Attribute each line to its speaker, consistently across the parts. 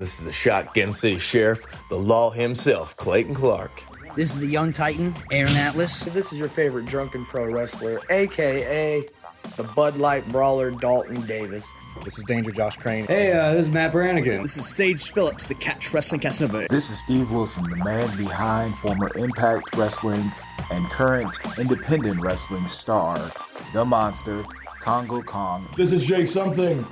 Speaker 1: This is the Shotgun City Sheriff, the law himself, Clayton Clark.
Speaker 2: This is the young titan, Aaron Atlas.
Speaker 3: This is your favorite drunken pro wrestler, a.k.a. the Bud Light Brawler, Dalton Davis.
Speaker 4: This is Danger Josh Crane.
Speaker 5: Hey, this is Matt Brannigan.
Speaker 6: This is Sage Phillips, the Catch Wrestling Casanova.
Speaker 7: This is Steve Wilson, the man behind former Impact Wrestling and current independent wrestling star, The Monster, Congo Kong.
Speaker 5: This is Jake Something.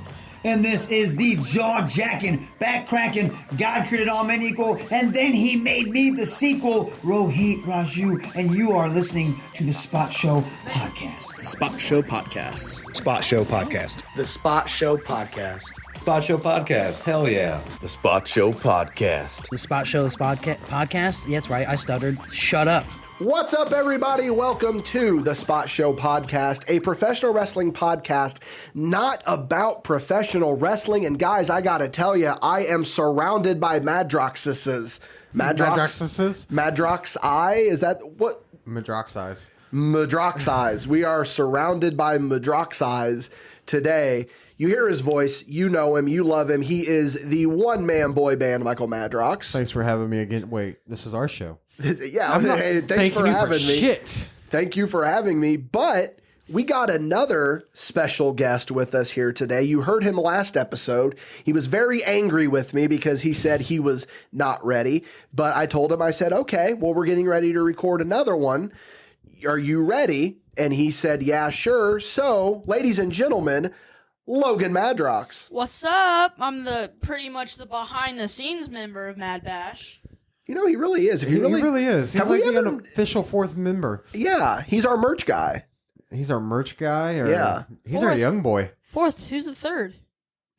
Speaker 8: And this is the jaw-jacking, back-cracking, God created all men equal, and then he made me the sequel, Rohit Raju, and you are listening to the Spot Show Podcast.
Speaker 6: The Spot Show Podcast.
Speaker 4: Spot Show Podcast.
Speaker 3: The Spot Show Podcast.
Speaker 5: Spot Show Podcast. Hell yeah.
Speaker 1: The Spot Show Podcast.
Speaker 2: The Spot Show Podcast? Yeah, that's right, I stuttered. Shut up.
Speaker 9: What's up, everybody? Welcome to the Spot Show Podcast, a professional wrestling podcast not about professional wrestling. And guys, I gotta tell you, I am surrounded by Madroxes. Madrox eye? Is that what?
Speaker 10: Madrox eyes.
Speaker 9: Madrox eyes. We are surrounded by Madrox eyes today. You hear his voice, you know him, you love him. He is the one-man boy band, Michael Madrox.
Speaker 10: Thanks for having me again. Wait, this is our show.
Speaker 9: Yeah, hey, thanks for having me.
Speaker 10: Shit.
Speaker 9: Thank you for having me. But we got another special guest with us here today. You heard him last episode. He was very angry with me because he said he was not ready. But I told him, I said, okay, well, we're getting ready to record another one. Are you ready? And he said, yeah, sure. So, ladies and gentlemen, Logan Madrox.
Speaker 11: What's up? I'm pretty much the behind the scenes member of MadBash.
Speaker 9: You know, he really is.
Speaker 10: He really is. He's like the unofficial fourth member.
Speaker 9: Yeah, he's our merch guy.
Speaker 10: He's our merch guy? Or
Speaker 9: yeah.
Speaker 10: He's our young boy.
Speaker 11: Fourth. Who's the third?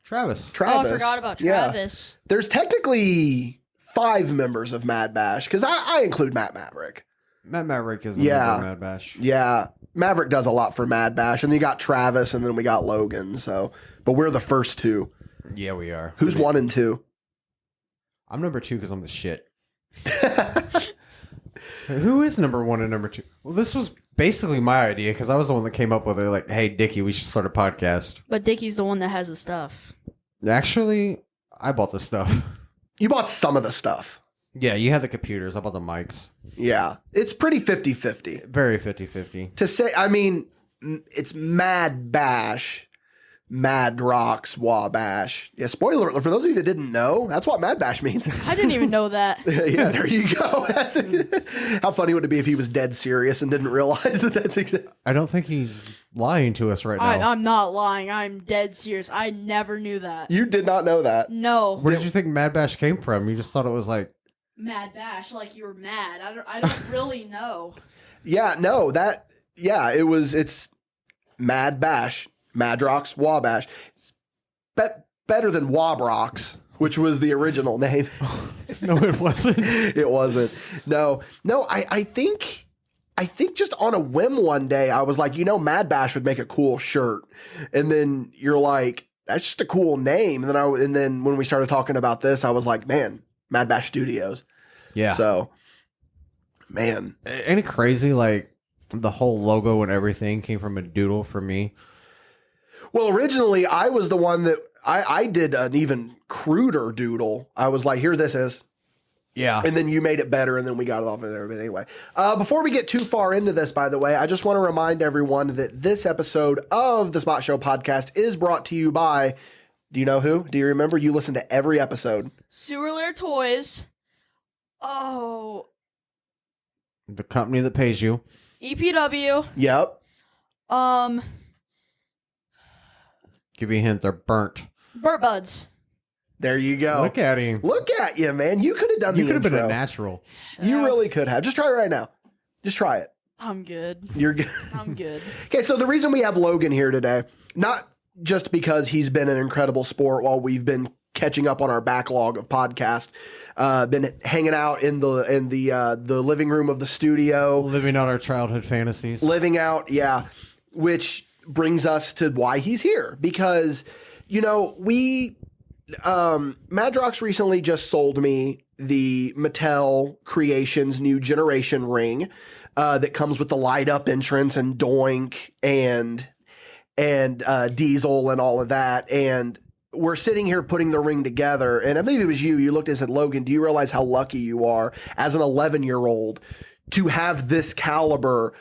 Speaker 10: Travis.
Speaker 11: Oh, I forgot about Travis.
Speaker 9: Yeah. There's technically 5 members of MadBash, because I include Matt Maverick.
Speaker 10: Matt Maverick is a member of MadBash.
Speaker 9: Yeah. Maverick does a lot for MadBash, and then you got Travis, and then we got Logan. So, but we're the first 2.
Speaker 10: Yeah, we are.
Speaker 9: Who's 1 and 2?
Speaker 10: I'm number 2 because I'm the shit. Who is number 1 and number 2? Well, this was basically my idea because I was the one that came up with it. Like, hey, Dickie, we should start a podcast.
Speaker 11: But Dickie's the one that has the stuff.
Speaker 10: Actually, I bought the stuff.
Speaker 9: You bought some of the stuff.
Speaker 10: Yeah, you had the computers. I bought the mics.
Speaker 9: Yeah, it's pretty 50-50.
Speaker 10: Very 50-50.
Speaker 9: To say, I mean, it's MadBash, Madrox, Wabash. Yeah, spoiler alert, for those of you that didn't know, that's what MadBash means.
Speaker 11: I didn't even know that.
Speaker 9: Yeah, there you go. How funny would it be if he was dead serious and didn't realize that that's exactly...
Speaker 10: I don't think he's lying to us right now.
Speaker 11: I'm not lying. I'm dead serious. I never knew that.
Speaker 9: You did not know that?
Speaker 11: No.
Speaker 10: Where did you think MadBash came from? You just thought it was like...
Speaker 11: MadBash, like you were mad. I don't really know.
Speaker 9: Yeah, no, it's MadBash, Madrox, Wabash. It's better than Wabrox, which was the original name.
Speaker 10: No, it wasn't.
Speaker 9: It wasn't. No, I think just on a whim one day, I was like, MadBash would make a cool shirt. And then you're like, that's just a cool name. And then when we started talking about this, I was like, man, MadBash Studios.
Speaker 10: Yeah.
Speaker 9: So, man.
Speaker 10: Ain't it crazy? Like, the whole logo and everything came from a doodle for me.
Speaker 9: Well, originally, I was the one that I did an even cruder doodle. I was like, here this is.
Speaker 10: Yeah.
Speaker 9: And then you made it better, and then we got it off of there. But anyway, before we get too far into this, by the way, I just want to remind everyone that this episode of the Spot Show Podcast is brought to you by, do you know who? Do you remember? You listen to every episode.
Speaker 11: Sewer Lair Toys. Oh.
Speaker 10: The company that pays you.
Speaker 11: EPW.
Speaker 9: Yep.
Speaker 10: Give you a hint, they're burnt.
Speaker 11: Burt Buds.
Speaker 9: There you go.
Speaker 10: Look at him.
Speaker 9: Look at you, man. You could have done the intro.
Speaker 10: You could have been a natural.
Speaker 9: You really could have. Just try it right now. Just try it.
Speaker 11: I'm good.
Speaker 9: You're good.
Speaker 11: I'm good.
Speaker 9: Okay, so the reason we have Logan here today, not just because he's been an incredible sport while we've been catching up on our backlog of podcasts, been hanging out in the living room of the studio,
Speaker 10: living out our childhood fantasies,
Speaker 9: which brings us to why he's here, because Madrox recently just sold me the Mattel Creations New Generation ring that comes with the light up entrance and Doink and Diesel and all of that. And we're sitting here putting the ring together, and I believe it was you. You looked and said, Logan, do you realize how lucky you are as an 11-year-old to have this caliber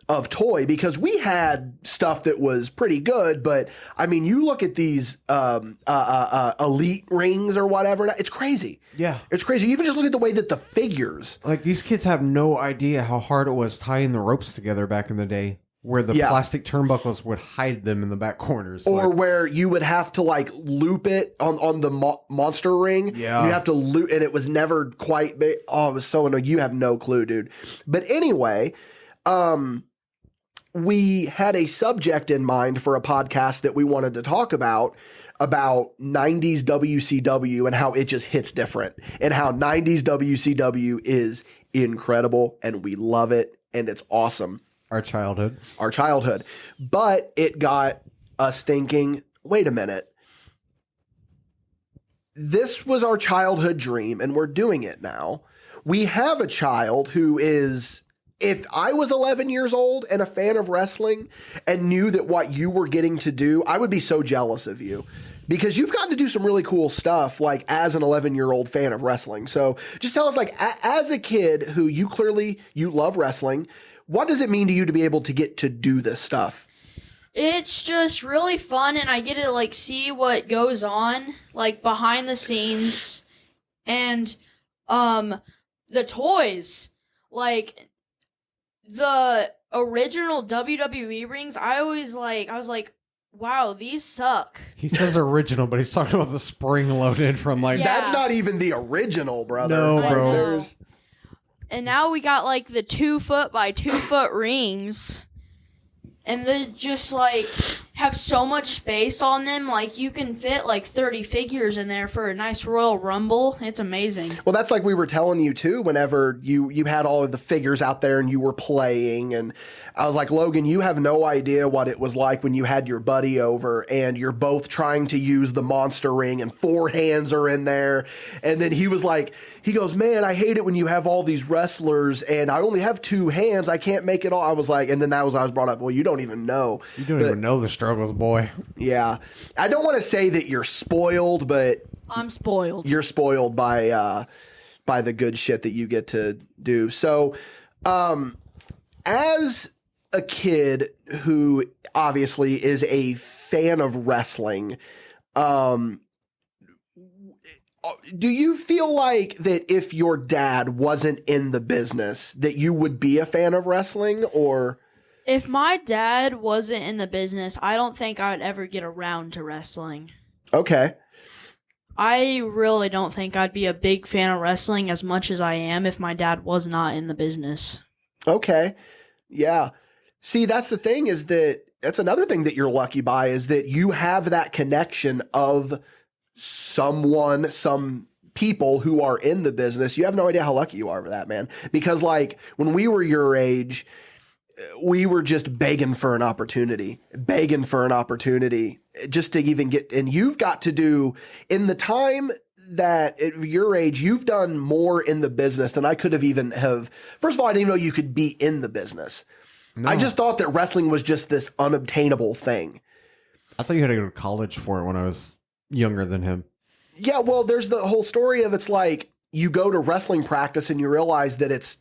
Speaker 9: of toy? Because we had stuff that was pretty good, but I mean, you look at these elite rings or whatever, it's crazy.
Speaker 10: Yeah.
Speaker 9: It's crazy. You even just look at the way that the figures.
Speaker 10: Like, these kids have no idea how hard it was tying the ropes together back in the day, where the plastic turnbuckles would hide them in the back corners.
Speaker 9: Or where you would have to like loop it on the monster ring.
Speaker 10: Yeah.
Speaker 9: You have to loop, and it was never quite big. Oh, it was so annoying. You have no clue, dude. But anyway, we had a subject in mind for a podcast that we wanted to talk about 90s WCW and how it just hits different, and how 90s WCW is incredible and we love it and it's awesome. Our childhood. But it got us thinking, wait a minute. This was our childhood dream and we're doing it now. We have a child who is, if I was 11 years old and a fan of wrestling and knew that what you were getting to do, I would be so jealous of you. Because you've gotten to do some really cool stuff, like as an 11-year-old fan of wrestling. So just tell us, like, as a kid who you love wrestling, what does it mean to you to be able to get to do this stuff?
Speaker 11: It's just really fun, and I get to, like, see what goes on, like, behind the scenes, and, the toys. Like, the original WWE rings, I was like, wow, these suck.
Speaker 10: He says original, but he's talking about the spring-loaded from, like...
Speaker 11: Yeah.
Speaker 9: That's not even the original, brother.
Speaker 10: No,
Speaker 11: I
Speaker 10: bro.
Speaker 11: know. And now we got, like, the 2 foot by 2 foot rings. And they just, like, have so much space on them. Like, you can fit, like, 30 figures in there for a nice Royal Rumble. It's amazing.
Speaker 9: Well, that's like we were telling you, too, whenever you had all of the figures out there and you were playing. And I was like, Logan, you have no idea what it was like when you had your buddy over and you're both trying to use the monster ring and 4 hands are in there. And then he was like, he goes, man, I hate it when you have all these wrestlers and I only have 2 hands. I can't make it all. I was like, and then I was brought up, well, you don't even know.
Speaker 10: You don't even know the struggles, boy.
Speaker 9: Yeah. I don't want to say that you're spoiled, but
Speaker 11: I'm spoiled.
Speaker 9: You're spoiled by the good shit that you get to do. So, as a kid who obviously is a fan of wrestling, do you feel like that if your dad wasn't in the business that you would be a fan of wrestling? Or
Speaker 11: if my dad wasn't in the business, I don't think I would ever get around to wrestling.
Speaker 9: Okay.
Speaker 11: I really don't think I'd be a big fan of wrestling as much as I am if my dad was not in the business.
Speaker 9: Okay. Yeah. See, that's the thing, is that's another thing that you're lucky by, is that you have that connection of some people who are in the business. You have no idea how lucky you are for that, man. Because like when we were your age, we were just begging for an opportunity just to even get, and you've got to do in the time that at your age, you've done more in the business than I could have even have. First of all, I didn't even know you could be in the business. No. I just thought that wrestling was just this unobtainable thing.
Speaker 10: I thought you had to go to college for it when I was younger than him.
Speaker 9: Yeah, well, there's the whole story of it's like you go to wrestling practice and you realize that it's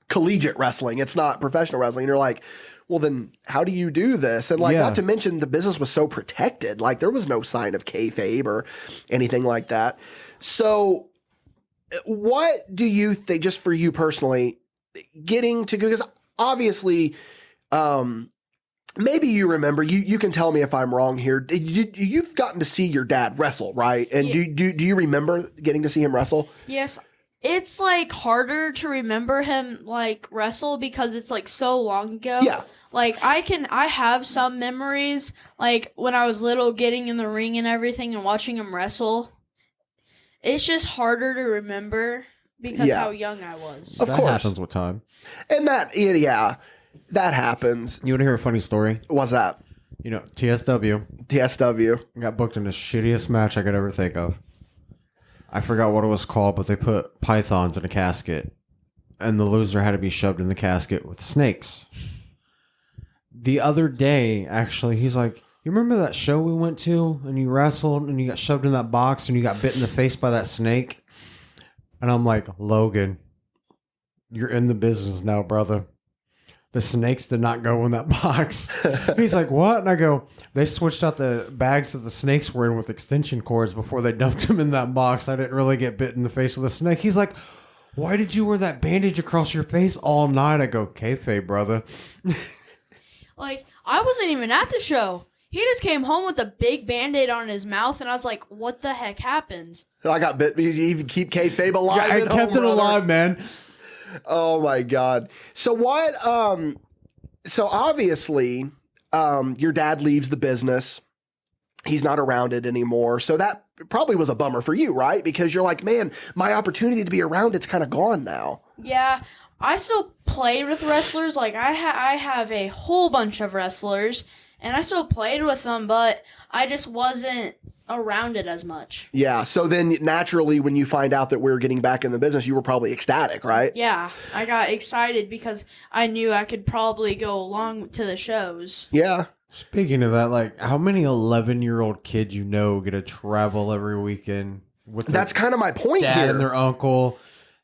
Speaker 9: collegiate wrestling. It's not professional wrestling. And you're like, well, then how do you do this? And like, not to mention the business was so protected. Like there was no sign of kayfabe or anything like that. So what do you think, just for you personally, getting to, because obviously, maybe you remember, you can tell me if I'm wrong here. You've gotten to see your dad wrestle, right? And do you remember getting to see him wrestle?
Speaker 11: Yes. It's like harder to remember him like wrestle because it's like so long ago.
Speaker 9: Yeah.
Speaker 11: Like I have some memories like when I was little getting in the ring and everything and watching him wrestle. It's just harder to remember because how young I was.
Speaker 9: Of course.
Speaker 10: That happens with time.
Speaker 9: And that happens.
Speaker 10: You want to hear a funny story?
Speaker 9: What's that?
Speaker 10: You know, TSW got booked in the shittiest match I could ever think of. I forgot what it was called, but they put pythons in a casket, and the loser had to be shoved in the casket with snakes. The other day, actually, he's like, You remember that show we went to and you wrestled and you got shoved in that box and you got bit in the face by that snake? And I'm like, Logan, you're in the business now, brother. The snakes did not go in that box. He's like, what? And I go, they switched out the bags that the snakes were in with extension cords before they dumped them in that box. I didn't really get bit in the face with a snake. He's like, why did you wear that bandage across your face all night? I go, kayfabe, brother.
Speaker 11: Like, I wasn't even at the show. He just came home with a big Band-Aid on his mouth, and I was like, what the heck happened?
Speaker 9: I got bit. You even keep kayfabe alive.
Speaker 10: I
Speaker 9: at
Speaker 10: kept
Speaker 9: home,
Speaker 10: it alive, man.
Speaker 9: Oh my God. So what, so obviously, your dad leaves the business. He's not around it anymore. So that probably was a bummer for you, right? Because you're like, man, my opportunity to be around it's kind of gone now.
Speaker 11: Yeah, I still played with wrestlers. Like, I have a whole bunch of wrestlers, and I still played with them, but I just wasn't around it as much.
Speaker 9: Yeah, so then naturally when you find out that we're getting back in the business, you were probably ecstatic, right?
Speaker 11: Yeah, I got excited because I knew I could probably go along to the shows.
Speaker 9: Yeah.
Speaker 10: Speaking of that, like, how many 11-year-old kids you know get to travel every weekend with their
Speaker 9: That's kind of my point
Speaker 10: dad
Speaker 9: here.
Speaker 10: and their uncle?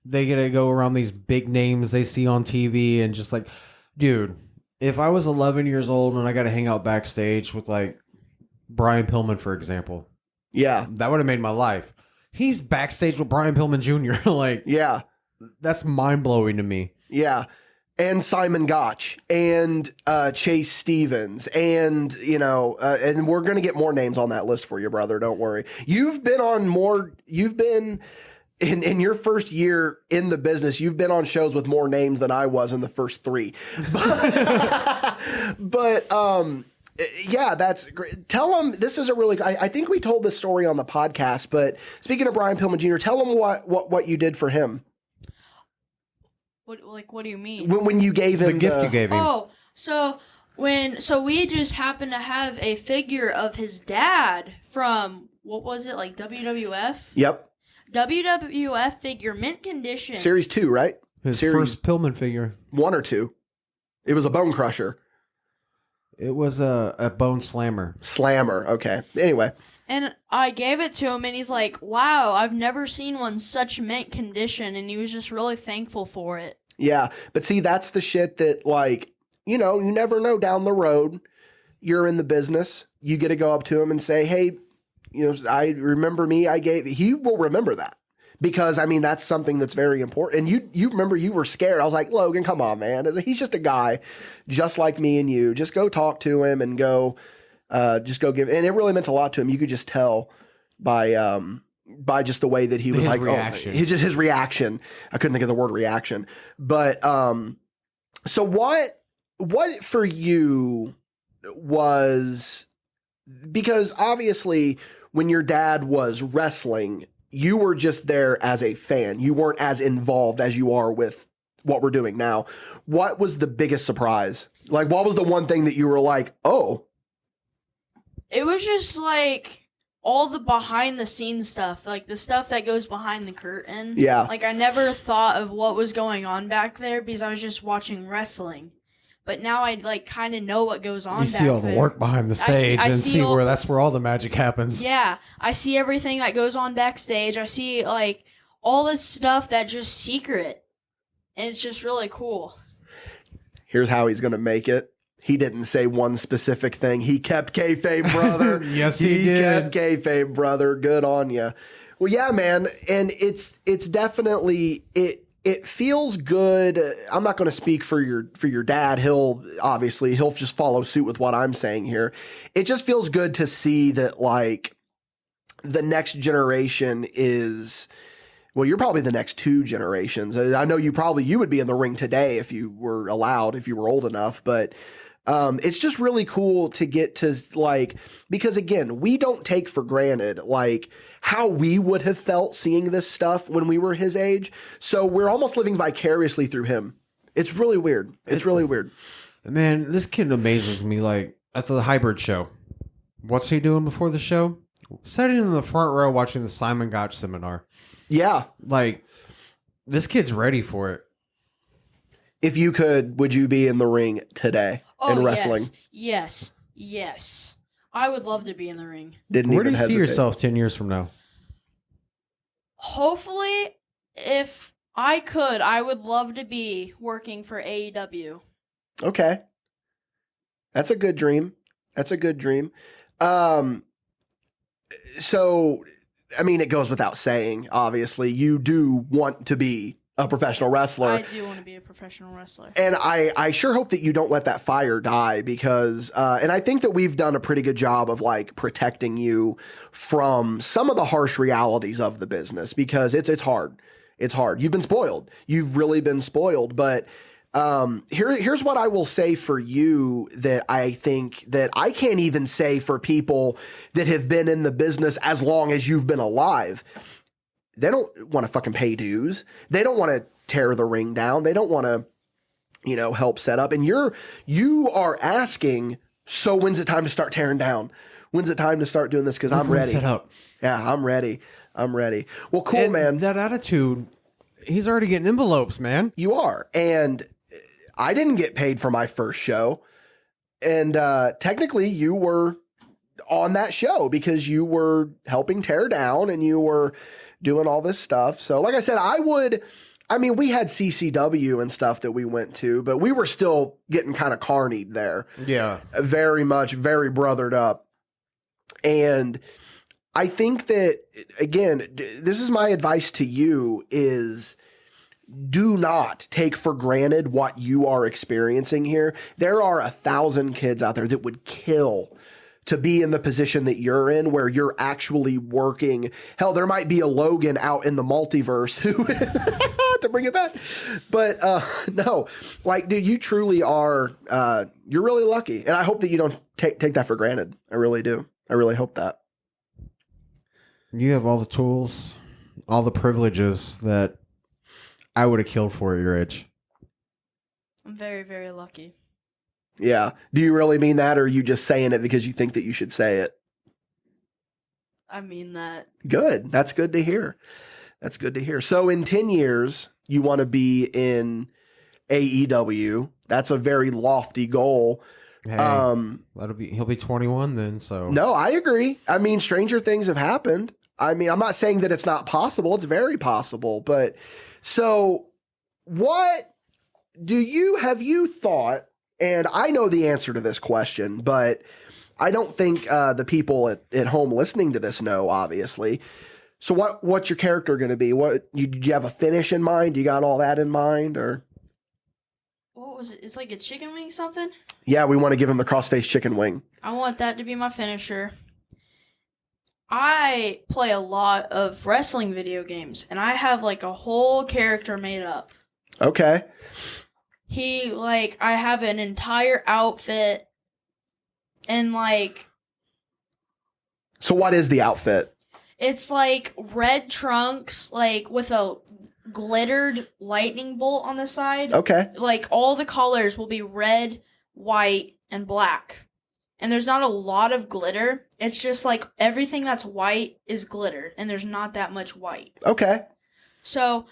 Speaker 10: They get to go around these big names they see on TV and just like, dude, if I was 11 years old and I got to hang out backstage with like Brian Pillman, for example.
Speaker 9: Yeah.
Speaker 10: That would have made my life. He's backstage with Brian Pillman Jr. Like,
Speaker 9: yeah.
Speaker 10: That's mind-blowing to me.
Speaker 9: Yeah. And Simon Gotch and Chase Stevens and, you know, and we're going to get more names on that list for you, brother. Don't worry. You've been in your first year in the business, you've been on shows with more names than I was in the first 3. But yeah, that's great. Tell them, this is a really, I think we told this story on the podcast, but speaking of Brian Pillman Jr., tell them what you did for him.
Speaker 11: What do you mean?
Speaker 9: When you gave him
Speaker 10: the gift you gave him.
Speaker 11: Oh, so we just happened to have a figure of his dad from, what was it, like WWF?
Speaker 9: Yep.
Speaker 11: WWF figure, mint condition.
Speaker 9: Series 2, right?
Speaker 10: His
Speaker 9: Series
Speaker 10: first Pillman figure.
Speaker 9: 1 or 2. It was a bone crusher.
Speaker 10: It was a bone slammer.
Speaker 9: Slammer, okay. Anyway.
Speaker 11: And I gave it to him, and he's like, wow, I've never seen one such mint condition, and he was just really thankful for it.
Speaker 9: Yeah, but see, that's the shit that, like, you know, you never know down the road. You're in the business. You get to go up to him and say, hey, you know, I remember me, he will remember that. Because, I mean, that's something that's very important. And you remember you were scared. I was like, Logan, come on, man. He's just a guy just like me and you. Just go talk to him and just go give. And it really meant a lot to him. You could just tell by just the way that he was, his like, reaction. His reaction. I couldn't think of the word reaction. But so what for you was, because obviously when your dad was wrestling, you were just there as a fan. You weren't as involved as you are with what we're doing now. What was the biggest surprise? Like, what was the one thing that you were like, oh?
Speaker 11: It was just like all the behind the scenes stuff, like the stuff that goes behind the curtain.
Speaker 9: Yeah.
Speaker 11: Like, I never thought of what was going on back there because I was just watching wrestling. But now I like kind of know what goes on.
Speaker 10: You see all the work behind the stage and see where that's where all the magic happens.
Speaker 11: Yeah, I see everything that goes on backstage. I see like all this stuff that's just secret, and it's just really cool.
Speaker 9: Here's how he's gonna make it. He didn't say one specific thing. He kept kayfabe, brother.
Speaker 10: Yes, he did.
Speaker 9: Kept kayfabe, brother. Good on you. Well, yeah, man, and it's definitely It feels good. I'm not going to speak for your dad. He'll just follow suit with what I'm saying here. It just feels good to see that, like, the next generation is, well, you're probably the next 2 generations. I know you would be in the ring today if you were allowed, if you were old enough, but it's just really cool to get to, like, because again, we don't take for granted, like, how we would have felt seeing this stuff when we were his age. So we're almost living vicariously through him. It's really weird. It's really weird.
Speaker 10: Man, this kid amazes me. Like, at the hybrid show, what's he doing before the show? Sitting in the front row watching the Simon Gotch seminar.
Speaker 9: Yeah.
Speaker 10: Like, this kid's ready for it.
Speaker 9: If you could, would you be in the ring today in wrestling?
Speaker 11: Yes. I would love to be in the ring.
Speaker 10: Where do
Speaker 9: even
Speaker 10: you see
Speaker 9: hesitate.
Speaker 10: yourself 10 years from now?
Speaker 11: Hopefully, if I could, I would love to be working for AEW.
Speaker 9: Okay. That's a good dream. That's a good dream. So, I mean, it goes without saying, obviously, you do want to be a professional wrestler.
Speaker 11: I do want to be a professional wrestler.
Speaker 9: And I sure hope that you don't let that fire die because, and I think that we've done a pretty good job of like protecting you from some of the harsh realities of the business because it's hard. It's hard. You've been spoiled. You've really been spoiled. But here's what I will say for you that I think that I can't even say for people that have been in the business as long as you've been alive. They don't want to fucking pay dues. They don't want to tear the ring down. They don't want to, help set up. And you are asking, so when's it time to start tearing down? When's it time to start doing this? Because I'm ready.
Speaker 10: Set up.
Speaker 9: Yeah, I'm ready. Well, cool,
Speaker 10: And
Speaker 9: man.
Speaker 10: that attitude, he's already getting envelopes, man.
Speaker 9: You are. And I didn't get paid for my first show. And technically you were on that show because you were helping tear down and you were doing all this stuff. So like I said, we had CCW and stuff that we went to, but we were still getting kind of carnied there.
Speaker 10: Yeah.
Speaker 9: Very brothered up. And I think that, again, this is my advice to you is do not take for granted what you are experiencing here. There are 1,000 kids out there that would kill to be in the position that you're in where you're actually working. Hell, there might be a Logan out in the multiverse who to bring it back. But no, like, dude, you truly are, you're really lucky. And I hope that you don't take that for granted. I really do. I really hope that.
Speaker 10: You have all the tools, all the privileges that I would have killed for at your age.
Speaker 11: I'm very, very lucky.
Speaker 9: Yeah. Do you really mean that, or are you just saying it because you think that you should say it?
Speaker 11: I mean that.
Speaker 9: Good. That's good to hear. That's good to hear. So in 10 years, you want to be in AEW. That's a very lofty goal.
Speaker 10: Hey, he'll be 21 then, so.
Speaker 9: No, I agree. I mean, stranger things have happened. I mean, I'm not saying that it's not possible. It's very possible. But so what have you thought, and I know the answer to this question, but I don't think the people at home listening to this know, obviously. So what's your character going to be? Did you have a finish in mind? You got all that in mind, or?
Speaker 11: What was it? It's like a chicken wing something?
Speaker 9: Yeah, we want to give him the crossface chicken wing.
Speaker 11: I want that to be my finisher. I play a lot of wrestling video games, and I have like a whole character made up.
Speaker 9: Okay.
Speaker 11: I have an entire outfit, and like...
Speaker 9: So what is the outfit?
Speaker 11: It's like red trunks, like with a glittered lightning bolt on the side.
Speaker 9: Okay.
Speaker 11: Like all the colors will be red, white, and black. And there's not a lot of glitter. It's just like everything that's white is glitter, and there's not that much white.
Speaker 9: Okay.
Speaker 11: So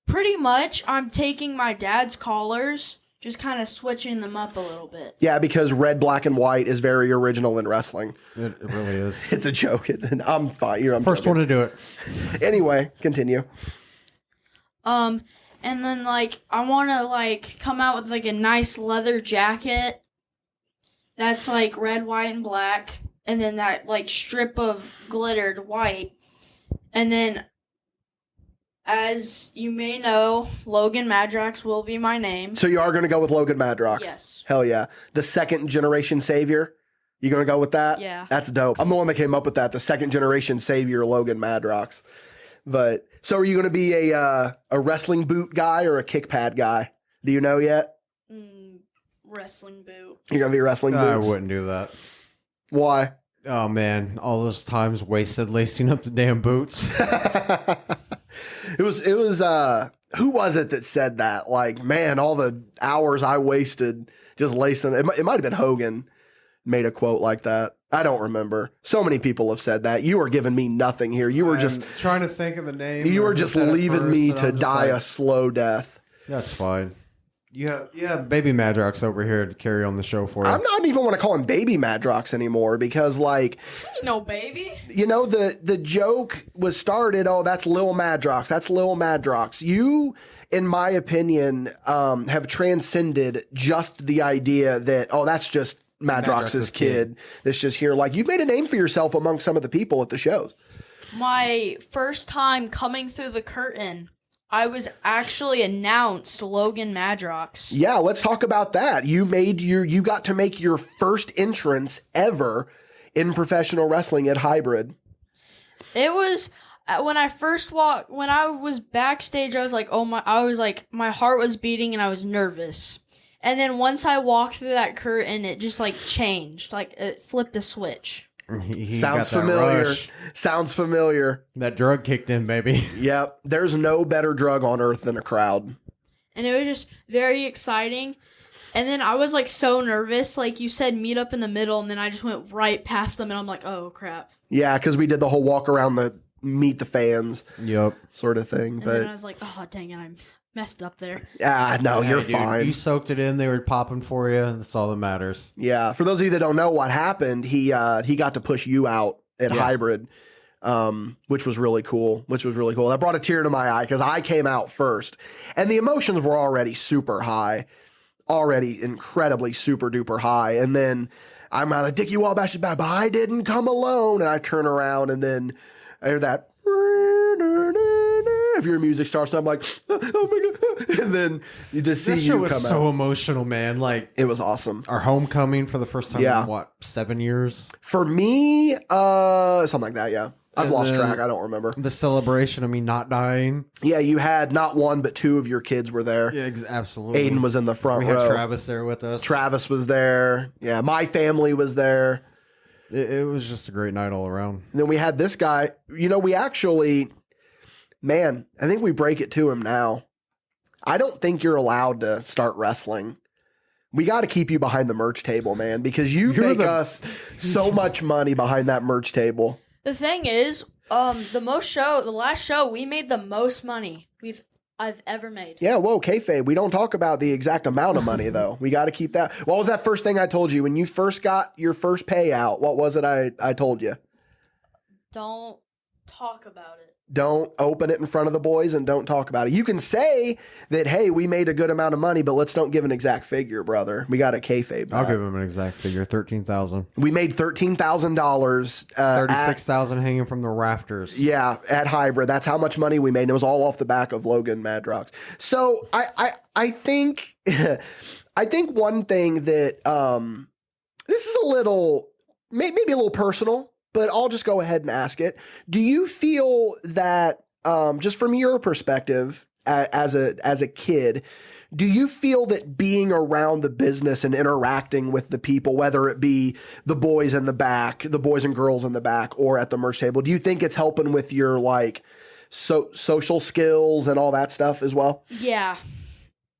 Speaker 11: pretty much I'm taking my dad's collars, just kind of switching them up a little bit.
Speaker 9: Yeah, because red, black, and white is very original in wrestling.
Speaker 10: It really is.
Speaker 9: It's a joke. I'm fine. I'm
Speaker 10: First
Speaker 9: joking.
Speaker 10: one to do it.
Speaker 9: Anyway, continue.
Speaker 11: And then like I want to like come out with like a nice leather jacket that's like red, white, and black, and then that like strip of glittered white. And then, as you may know, Logan Madrox will be my name.
Speaker 9: So you are going to go with Logan Madrox?
Speaker 11: Yes.
Speaker 9: Hell yeah. The second generation savior? You going to go with that?
Speaker 11: Yeah.
Speaker 9: That's dope. I'm the one that came up with that. The second generation savior, Logan Madrox. But so are you going to be a wrestling boot guy or a kick pad guy? Do you know yet?
Speaker 11: Wrestling boot.
Speaker 9: You're going to be wrestling boots?
Speaker 10: I wouldn't do that.
Speaker 9: Why?
Speaker 10: Oh, man. All those times wasted lacing up the damn boots.
Speaker 9: It was who was it that said that? Like, man, all the hours I wasted just lacing. It might have been Hogan made a quote like that. I don't remember. So many people have said that. You are giving me nothing here. You were just
Speaker 10: trying to think of the name.
Speaker 9: You were just leaving me to die a slow death.
Speaker 10: That's fine. You have Baby Madrox over here to carry on the show for you.
Speaker 9: I'm not even want to call him Baby Madrox anymore because, like,
Speaker 11: No, baby.
Speaker 9: you know, the joke was started, oh, that's Lil Madrox. That's Lil Madrox. You, in my opinion, have transcended just the idea that, oh, that's just Madrox's kid that's just here. Like, you've made a name for yourself among some of the people at the shows.
Speaker 11: My first time coming through the curtain, I was actually announced Logan Madrox.
Speaker 9: Yeah, let's talk about that. You got to make your first entrance ever in professional wrestling at Hybrid.
Speaker 11: It was when I first walked. When I was backstage, I was like, my heart was beating and I was nervous. And then once I walked through that curtain, it just like changed, like it flipped a switch.
Speaker 10: He
Speaker 9: Sounds
Speaker 10: got that
Speaker 9: familiar.
Speaker 10: rush.
Speaker 9: Sounds familiar.
Speaker 10: That drug kicked in, baby.
Speaker 9: Yep. There's no better drug on earth than a crowd.
Speaker 11: And it was just very exciting. And then I was like so nervous. Like you said, meet up in the middle, and then I just went right past them, and I'm like, oh crap.
Speaker 9: Yeah, because we did the whole walk around the meet the fans
Speaker 10: Yep.
Speaker 9: sort of thing.
Speaker 11: And
Speaker 9: But
Speaker 11: then I was like, oh dang it, I'm messed up there.
Speaker 9: no, you're
Speaker 10: Hey, dude,
Speaker 9: fine.
Speaker 10: You soaked it in. They were popping for you. That's all that matters.
Speaker 9: Yeah, for those of you that don't know what happened, he got to push you out at Hybrid, which was really cool. That brought a tear to my eye because I came out first, and the emotions were already super high, already incredibly super duper high. And then I'm like, Dickie Wabash is bad, but I didn't come alone. And I turn around, and then I hear that. If your music starts, I'm like, oh my god! And then you just see
Speaker 10: That show
Speaker 9: you
Speaker 10: was
Speaker 9: come
Speaker 10: so
Speaker 9: out.
Speaker 10: emotional, man. Like
Speaker 9: It was awesome.
Speaker 10: our homecoming for the first time
Speaker 9: Yeah.
Speaker 10: in what, 7 years?
Speaker 9: For me, something like that, yeah. I've
Speaker 10: And
Speaker 9: lost
Speaker 10: then
Speaker 9: track. I don't remember.
Speaker 10: The celebration of me not dying.
Speaker 9: Yeah, you had not one, but two of your kids were there.
Speaker 10: Yeah, absolutely.
Speaker 9: Aiden was in the front
Speaker 10: We
Speaker 9: row.
Speaker 10: had Travis there with us.
Speaker 9: Travis was there. Yeah, my family was there.
Speaker 10: It was just a great night all around.
Speaker 9: And then we had this guy. You know, we actually, man, I think we break it to him now. I don't think you're allowed to start wrestling. We got to keep you behind the merch table, man, because you
Speaker 10: You're
Speaker 9: make
Speaker 10: the-
Speaker 9: us so much money behind that merch table.
Speaker 11: The thing is, the last show, we made the most money I've ever made.
Speaker 9: Yeah, whoa, kayfabe. We don't talk about the exact amount of money, though. We got to keep that. What was that first thing I told you when you first got your first payout? What was it I told you?
Speaker 11: Don't talk about it.
Speaker 9: Don't open it in front of the boys and don't talk about it. You can say that, hey, we made a good amount of money, but let's don't give an exact figure, brother. We got to kayfabe
Speaker 10: I'll
Speaker 9: that.
Speaker 10: give him an exact figure: 13,000.
Speaker 9: We made $13,000.
Speaker 10: 36,000 hanging from the rafters.
Speaker 9: Yeah, at Hybrid. That's how much money we made. And it was all off the back of Logan Madrox. So I think I think one thing that this is a little maybe a little personal, but I'll just go ahead and ask it. Do you feel that just from your perspective as a kid, do you feel that being around the business and interacting with the people, whether it be the boys in the back, the boys and girls in the back, or at the merch table, do you think it's helping with your like social skills and all that stuff as well?
Speaker 11: Yeah.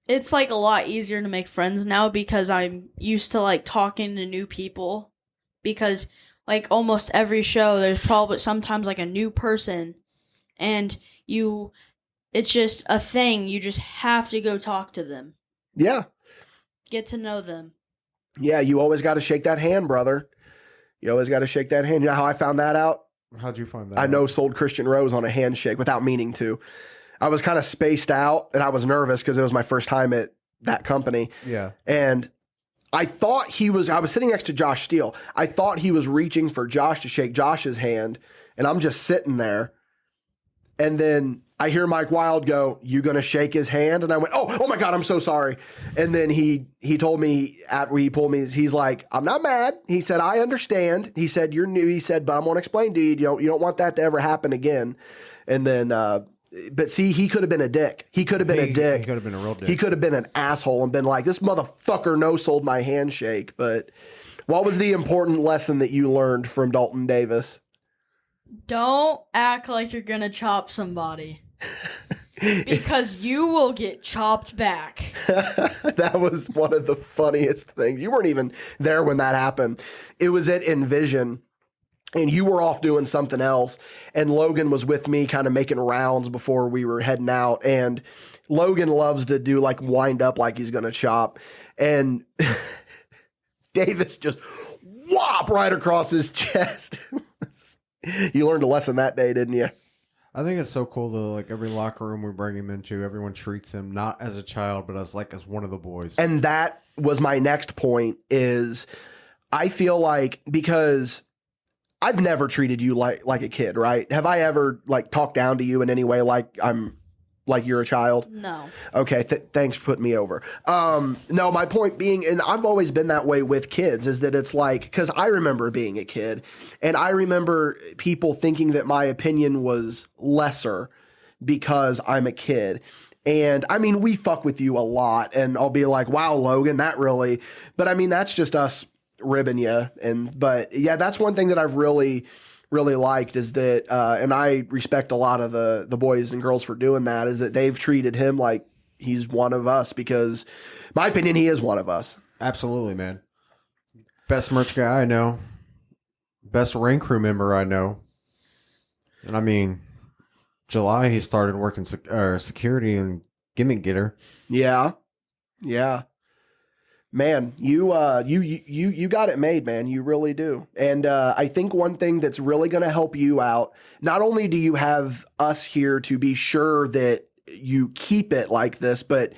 Speaker 11: It's like a lot easier to make friends now because I'm used to like talking to new people, because like almost every show there's probably sometimes like a new person, and it's just a thing. You just have to go talk to them.
Speaker 9: Yeah.
Speaker 11: Get to know them.
Speaker 9: Yeah, you always got to shake that hand, brother. You always got to shake that hand. You know how I found that out?
Speaker 10: How'd you find that?
Speaker 9: I know sold Christian Rose on a handshake without meaning to. I was kind of spaced out and I was nervous because it was my first time at that company.
Speaker 10: Yeah.
Speaker 9: And I thought I was sitting next to Josh Steele. I thought he was reaching for Josh to shake Josh's hand, and I'm just sitting there. And then I hear Mike Wild go, "You gonna shake his hand?" And I went, oh my God, I'm so sorry. And then he told me after he pulled me, he's like, "I'm not mad." He said, "I understand." He said, "You're new." He said, "But I'm gonna explain to you, you don't want that to ever happen again." And then but see, he could have been a dick. He could have been a dick.
Speaker 10: He could have been a real dick.
Speaker 9: He could have been an asshole and been like, "This motherfucker no-sold my handshake." But what was the important lesson that you learned from Dalton Davis?
Speaker 11: Don't act like you're gonna chop somebody. Because you will get chopped back.
Speaker 9: That was one of the funniest things. You weren't even there when that happened. It was at Envision. and you were off doing something else, and Logan was with me kind of making rounds before we were heading out, and Logan loves to do like wind up like he's going to chop, and Davis just whop right across his chest. You learned a lesson that day, didn't you?
Speaker 10: I think it's so cool though. Like every locker room we bring him into, everyone treats him not as a child, but as one of the boys.
Speaker 9: And that was my next point is I feel like, because I've never treated you like a kid, right? Have I ever like talked down to you in any way like you're a child?
Speaker 11: No.
Speaker 9: Okay, thanks for putting me over. No, my point being, and I've always been that way with kids, is that it's like, because I remember being a kid, and I remember people thinking that my opinion was lesser because I'm a kid. And I mean, we fuck with you a lot, and I'll be like, wow, Logan, that really, but I mean, that's just us ribbing you. But yeah, that's one thing that I've really liked is that, and I respect a lot of the boys and girls for doing that, is that they've treated him like he's one of us, because my opinion, he is one of us.
Speaker 10: Absolutely, man. Best merch guy I know. Best ring crew member I know. And I mean, July he started working security and gimmick getter.
Speaker 9: Yeah. Man, you got it made, man. You really do. And I think one thing that's really going to help you out, not only do you have us here to be sure that you keep it like this, but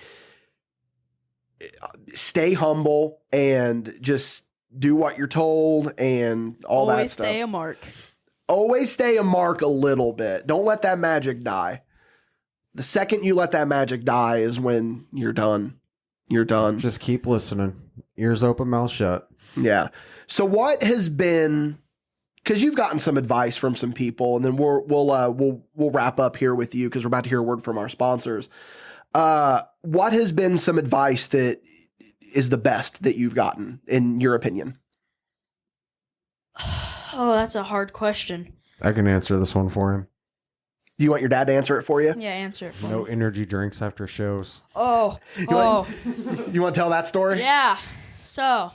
Speaker 9: stay humble and just do what you're told and all that stuff.
Speaker 11: Always stay a mark.
Speaker 9: Always stay a mark a little bit. Don't let that magic die. The second you let that magic die is when you're done. You're done.
Speaker 10: Just keep listening. Ears open, mouth shut.
Speaker 9: Yeah. So what has been, because you've gotten some advice from some people, and then we'll wrap up here with you because we're about to hear a word from our sponsors. What has been some advice that is the best that you've gotten, in your opinion?
Speaker 11: Oh, that's a hard question.
Speaker 10: I can answer this one for him.
Speaker 9: Do you want your dad to answer it for you?
Speaker 11: Yeah, answer it for me.
Speaker 10: No energy drinks after shows.
Speaker 9: You want to tell that story?
Speaker 11: Yeah. So,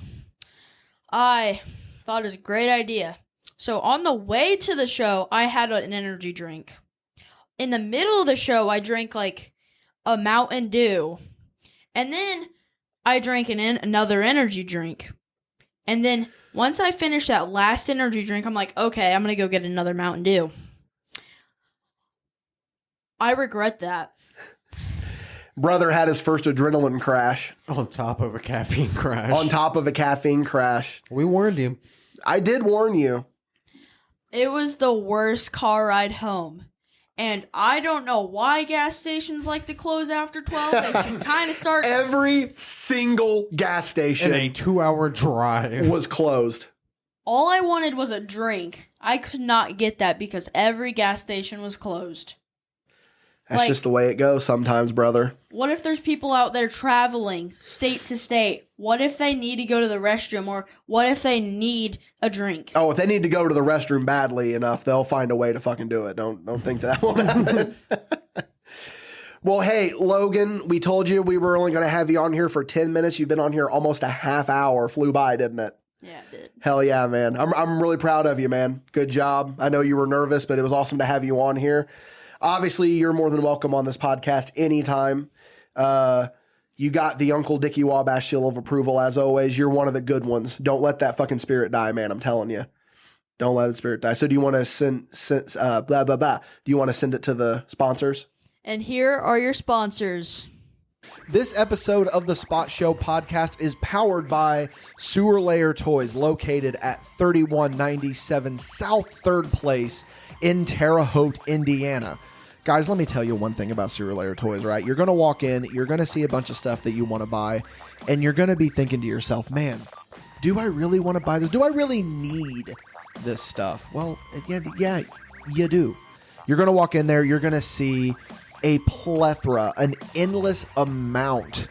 Speaker 11: I thought it was a great idea. So, on the way to the show, I had an energy drink. In the middle of the show, I drank like a Mountain Dew. And then I drank another energy drink. And then once I finished that last energy drink, I'm like, okay, I'm going to go get another Mountain Dew. I regret that.
Speaker 9: Brother had his first adrenaline crash.
Speaker 10: On top of a caffeine crash.
Speaker 9: On top of a caffeine crash.
Speaker 10: We warned you.
Speaker 9: I did warn you.
Speaker 11: It was the worst car ride home. And I don't know why gas stations like to close after 12. They should kind of start.
Speaker 9: Every single gas station
Speaker 10: in a 2-hour drive
Speaker 9: was closed.
Speaker 11: All I wanted was a drink. I could not get that because every gas station was closed.
Speaker 9: That's just the way it goes sometimes, brother.
Speaker 11: What if there's people out there traveling state to state? What if they need to go to the restroom, or what if they need a drink?
Speaker 9: Oh, if they need to go to the restroom badly enough, they'll find a way to fucking do it. Don't think that won't happen. Well, hey, Logan, we told you we were only going to have you on here for 10 minutes. You've been on here almost a half hour. Flew by, didn't it?
Speaker 11: Yeah, it did.
Speaker 9: Hell yeah, man. I'm really proud of you, man. Good job. I know you were nervous, but it was awesome to have you on here. Obviously, you're more than welcome on this podcast anytime. You got the Uncle Dickie Wabash seal of approval, as always. You're one of the good ones. Don't let that fucking spirit die, man. I'm telling you. Don't let the spirit die. So do you want to send blah, blah, blah. Do you want to send it to the sponsors?
Speaker 11: And here are your sponsors.
Speaker 9: This episode of the Spot Show podcast is powered by Sewer Layer Toys, located at 3197 South 3rd Place in Terre Haute, Indiana. Guys, let me tell you one thing about Sewer Layer Toys, right? You're going to walk in, you're going to see a bunch of stuff that you want to buy, and you're going to be thinking to yourself, man, do I really want to buy this? Do I really need this stuff? Well, yeah, you do. You're going to walk in there, you're going to see a plethora, an endless amount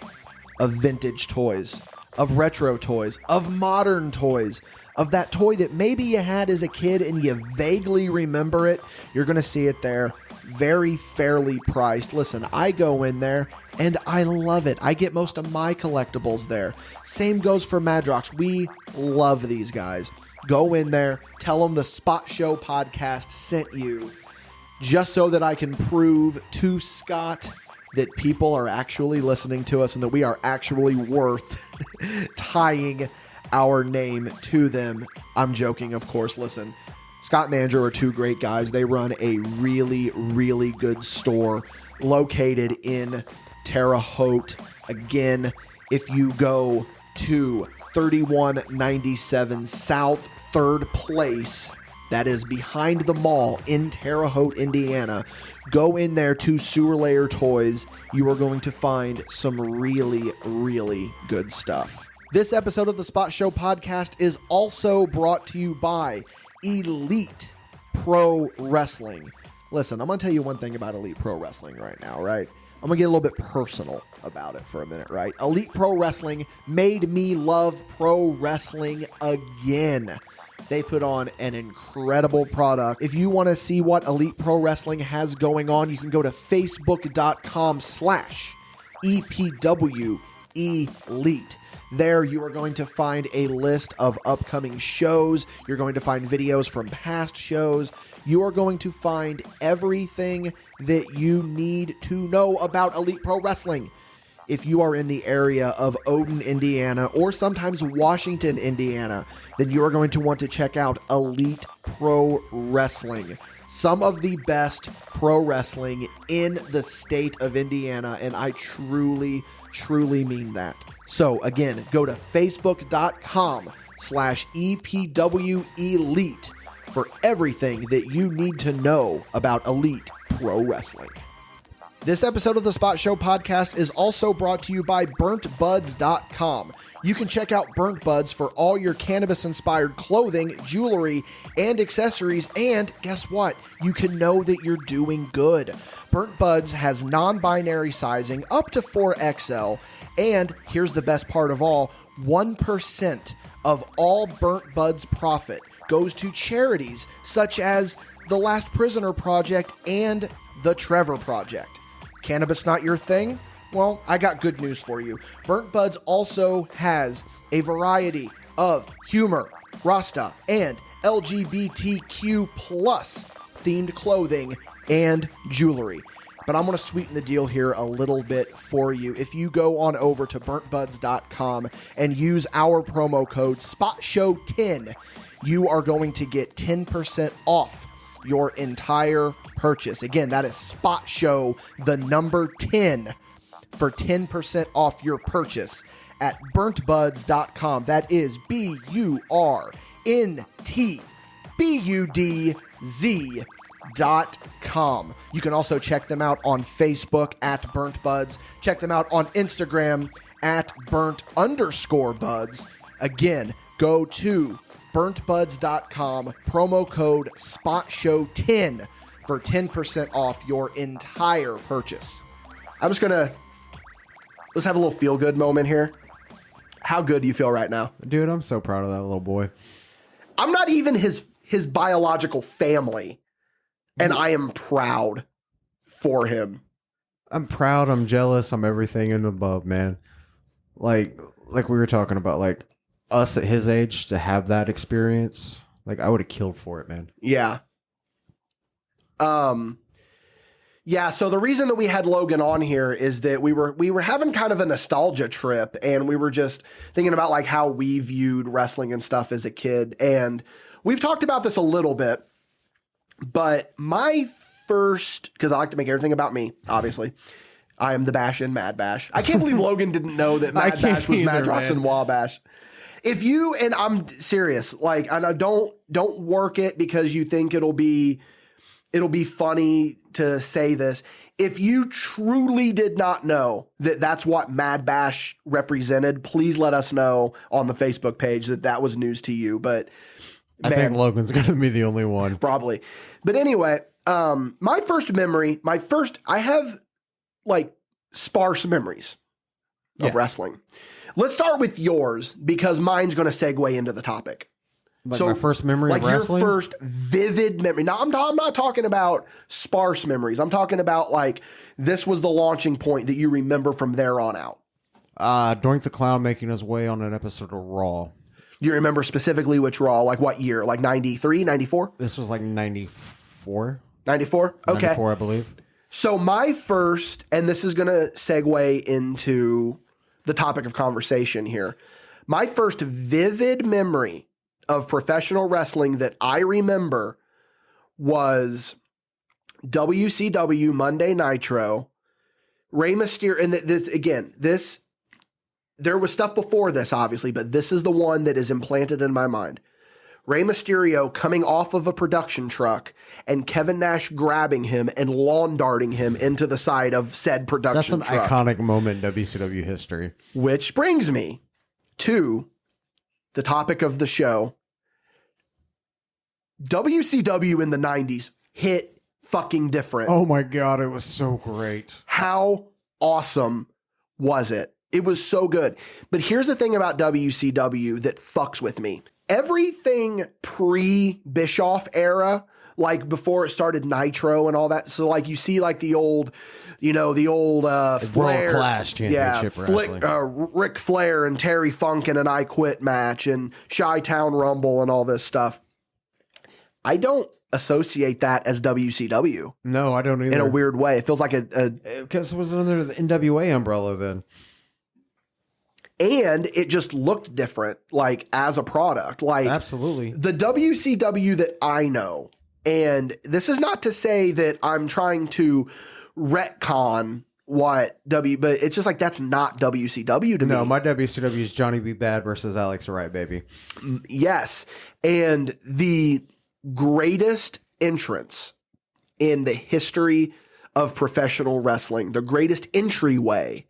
Speaker 9: of vintage toys, of retro toys, of modern toys, of that toy that maybe you had as a kid and you vaguely remember it. You're going to see it there, very fairly priced. Listen, I go in there and I love it. I get most of my collectibles there. Same goes for Madrox. We love these guys. Go in there, tell them the Spot Show podcast sent you, just so that I can prove to Scott that people are actually listening to us and that we are actually worth tying our name to them. I'm joking, of course. Listen, Scott and Andrew are two great guys. They run a really, really good store located in Terre Haute. Again, if you go to 3197 South 3rd Place, that is behind the mall in Terre Haute, Indiana, go in there to Sewer Layer Toys. You are going to find some really, really good stuff. This episode of the Spot Show podcast is also brought to you by Elite Pro Wrestling. Listen, I'm going to tell you one thing about Elite Pro Wrestling right now, right? I'm going to get a little bit personal about it for a minute, right? Elite Pro Wrestling made me love pro wrestling again. They put on an incredible product. If you want to see what Elite Pro Wrestling has going on, you can go to facebook.com/EPW Elite. There you are going to find a list of upcoming shows. You're going to find videos from past shows. You are going to find everything that you need to know about Elite Pro Wrestling. If you are in the area of Odin, Indiana, or sometimes Washington, Indiana, then you are going to want to check out Elite Pro Wrestling. Some of the best pro wrestling in the state of Indiana, and I truly, truly mean that. So again, go to facebook.com/EPW Elite for everything that you need to know about Elite Pro Wrestling. This episode of the Spot Show podcast is also brought to you by BurntBuds.com. You can check out Burnt Buds for all your cannabis-inspired clothing, jewelry, and accessories, and guess what? You can know that you're doing good. Burnt Buds has non-binary sizing up to 4XL, and here's the best part of all, 1% of all Burnt Buds profit goes to charities such as the Last Prisoner Project and the Trevor Project. Cannabis not your thing? Well, I got good news for you. Burnt Buds also has a variety of humor, Rasta, and LGBTQ plus themed clothing and jewelry. But I'm going to sweeten the deal here a little bit for you. If you go on over to burntbuds.com and use our promo code SPOTSHOW10, you are going to get 10% off your entire purchase. Again, that is Spot Show, the number 10, for 10% off your purchase at burntbuds.com. That is BURNTBUDZ.com. You can also check them out on Facebook at Burnt Buds. Check them out on Instagram at burnt_buds. Again, go to burntbuds.com, promo code SPOTSHOW10 for 10% off your entire purchase. I'm just gonna, let's have a little feel-good moment here. How good do you feel right now?
Speaker 10: Dude, I'm so proud of that little boy.
Speaker 9: I'm not even his biological family, and I am proud for him.
Speaker 10: I'm proud, I'm jealous, I'm everything and above, man. Like we were talking about, like, us at his age to have that experience, like, I would have killed for it, man.
Speaker 9: Yeah. Yeah, so the reason that we had Logan on here is that we were having kind of a nostalgia trip, and we were just thinking about like how we viewed wrestling and stuff as a kid. And we've talked about this a little bit, but my first, because I like to make everything about me, obviously. I am the Bash in MadBash. I can't believe Logan didn't know that MadBash was Madrox and Wabash. If you, and I'm serious, like, I know, don't work it because you think it'll be funny to say this. If you truly did not know that that's what MadBash represented, please let us know on the Facebook page that was news to you. But
Speaker 10: I think Logan's going to be the only one.
Speaker 9: Probably. But anyway, my first memory, I have like sparse memories of wrestling. Let's start with yours because mine's going to segue into the topic.
Speaker 10: Like, so my first memory of wrestling?
Speaker 9: Your first vivid memory. Now, I'm not talking about sparse memories. I'm talking about like this was the launching point that you remember from there on out.
Speaker 10: Doink the Clown making his way on an episode of Raw.
Speaker 9: Do you remember specifically which Raw? Like what year? Like 93, 94?
Speaker 10: This was like 94.
Speaker 9: 94? Okay.
Speaker 10: 94, I believe.
Speaker 9: So my first, and this is going to segue into the topic of conversation here. My first vivid memory of professional wrestling that I remember was WCW Monday Nitro. Rey Mysterio, and this there was stuff before this, obviously, but this is the one that is implanted in my mind. Rey Mysterio coming off of a production truck and Kevin Nash grabbing him and lawn darting him into the side of said production truck.
Speaker 10: That's an iconic moment in WCW history.
Speaker 9: Which brings me to the topic of the show. WCW in the 90s hit fucking different.
Speaker 10: Oh my God, it was so great.
Speaker 9: How awesome was it? It was so good. But here's the thing about WCW that fucks with me. Everything pre-Bischoff era, like before it started Nitro and all that. So like you see like the old Flair.
Speaker 10: World Class Championship wrestling.
Speaker 9: Ric Flair and Terry Funk in an I Quit match and Chi-Town Rumble and all this stuff. I don't associate that as WCW.
Speaker 10: No, I don't either.
Speaker 9: In a weird way. It feels like
Speaker 10: because it was under the NWA umbrella then.
Speaker 9: And it just looked different, like as a product. Like
Speaker 10: absolutely.
Speaker 9: The WCW that I know, and this is not to say that I'm trying to retcon but it's just like that's not WCW to me.
Speaker 10: No, my WCW is Johnny B. Bad versus Alex Wright, baby.
Speaker 9: Yes. And the greatest entrance in the history of professional wrestling, the greatest entryway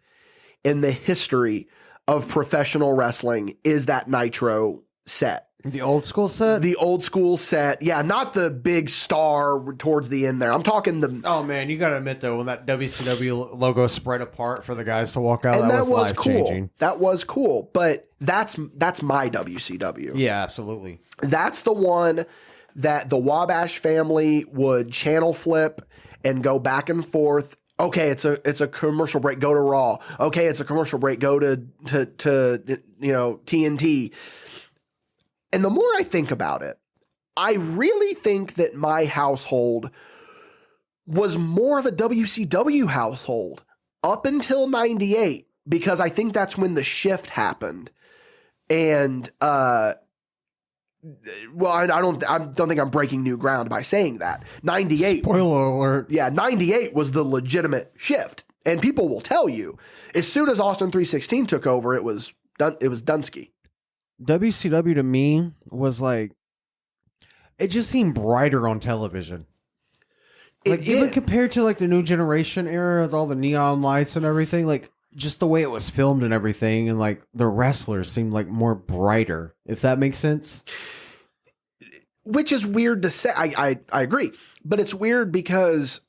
Speaker 9: in the history of professional wrestling is that Nitro set.
Speaker 10: The old school set?
Speaker 9: The old school set. Yeah, not the big star towards the end there. I'm talking the...
Speaker 10: Oh, man, you got to admit, though, when that WCW logo spread apart for the guys to walk out,
Speaker 9: and
Speaker 10: that was
Speaker 9: cool.
Speaker 10: life-changing.
Speaker 9: That was cool, but that's my WCW.
Speaker 10: Yeah, absolutely.
Speaker 9: That's the one that the Wabash family would channel flip and go back and forth. Okay, it's a commercial break. Go to Raw. Okay, it's a commercial break. Go to TNT. And the more I think about it, I really think that my household was more of a WCW household up until 98, because I think that's when the shift happened. And well, I don't think I'm breaking new ground by saying that. 98.
Speaker 10: Spoiler alert.
Speaker 9: Yeah, 98 was the legitimate shift. And people will tell you, as soon as Austin 316 took over, it was Dunsky.
Speaker 10: WCW to me was like, it just seemed brighter on television. Like even compared to like the new generation era with all the neon lights and everything, like just the way it was filmed and everything, and like the wrestlers seemed like more brighter, if that makes sense.
Speaker 9: Which is weird to say. I agree. But it's weird because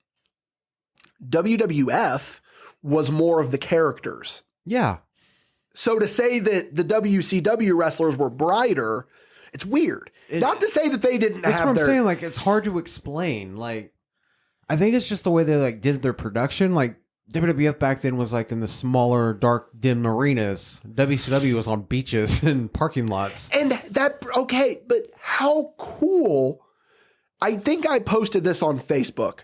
Speaker 9: WWF was more of the characters.
Speaker 10: Yeah.
Speaker 9: So to say that the WCW wrestlers were brighter, it's weird. Not to say that they didn't have
Speaker 10: That's what I'm saying. Like, it's hard to explain. Like, I think it's just the way they like did their production. Like, WWF back then was like in the smaller, dark, dim arenas. WCW was on beaches and parking lots.
Speaker 9: And that, okay, but how cool. I think I posted this on Facebook.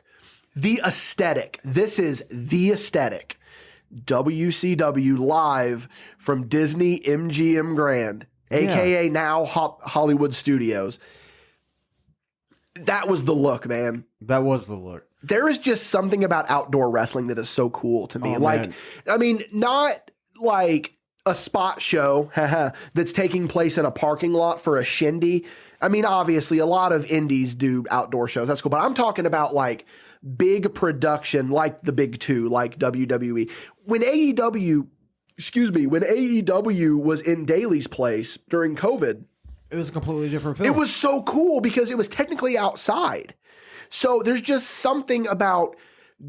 Speaker 9: The aesthetic. This is the aesthetic. WCW live from Disney MGM Grand, aka now Hollywood Studios. That was the look, man.
Speaker 10: That was the look.
Speaker 9: There is just something about outdoor wrestling that is so cool to me.
Speaker 10: Oh,
Speaker 9: like,
Speaker 10: man.
Speaker 9: I mean, not like a spot show that's taking place in a parking lot for a shindy. I mean, obviously, a lot of indies do outdoor shows. That's cool. But I'm talking about like big production, like the big two, like WWE. When AEW was in Daly's place during COVID,
Speaker 10: it was a completely different film.
Speaker 9: It was so cool because it was technically outside. So there's just something about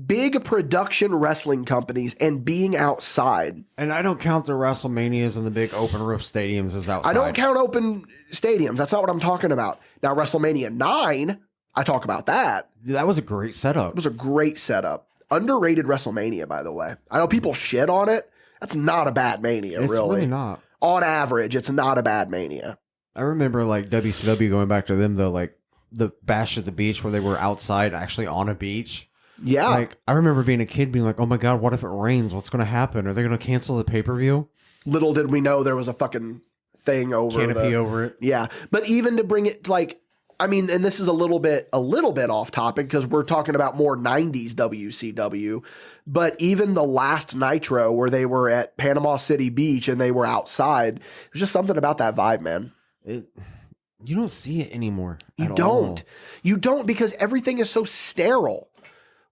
Speaker 9: big production wrestling companies and being outside.
Speaker 10: And I don't count the WrestleManias and the big open roof stadiums as outside.
Speaker 9: I don't count open stadiums. That's not what I'm talking about. Now, WrestleMania 9, I talk about that.
Speaker 10: That was a great setup.
Speaker 9: It was a great setup. Underrated WrestleMania, by the way. I know people shit on it. That's not a bad Mania,
Speaker 10: It's
Speaker 9: really.
Speaker 10: really not.
Speaker 9: On average, it's not a bad Mania.
Speaker 10: I remember like WCW going back to them though, like the Bash at the Beach where they were outside actually on a beach.
Speaker 9: Yeah.
Speaker 10: Like I remember being a kid being like, oh my God, what if it rains? What's going to happen? Are they going to cancel the pay-per-view?
Speaker 9: Little did we know there was a fucking thing over
Speaker 10: Canopy over it.
Speaker 9: Yeah. But even to bring it like, I mean, and this is a little bit off topic because we're talking about more 90s WCW, but even the last Nitro where they were at Panama City Beach and they were outside, there's just something about that vibe, man.
Speaker 10: You don't see it anymore.
Speaker 9: You don't. You don't because everything is so sterile.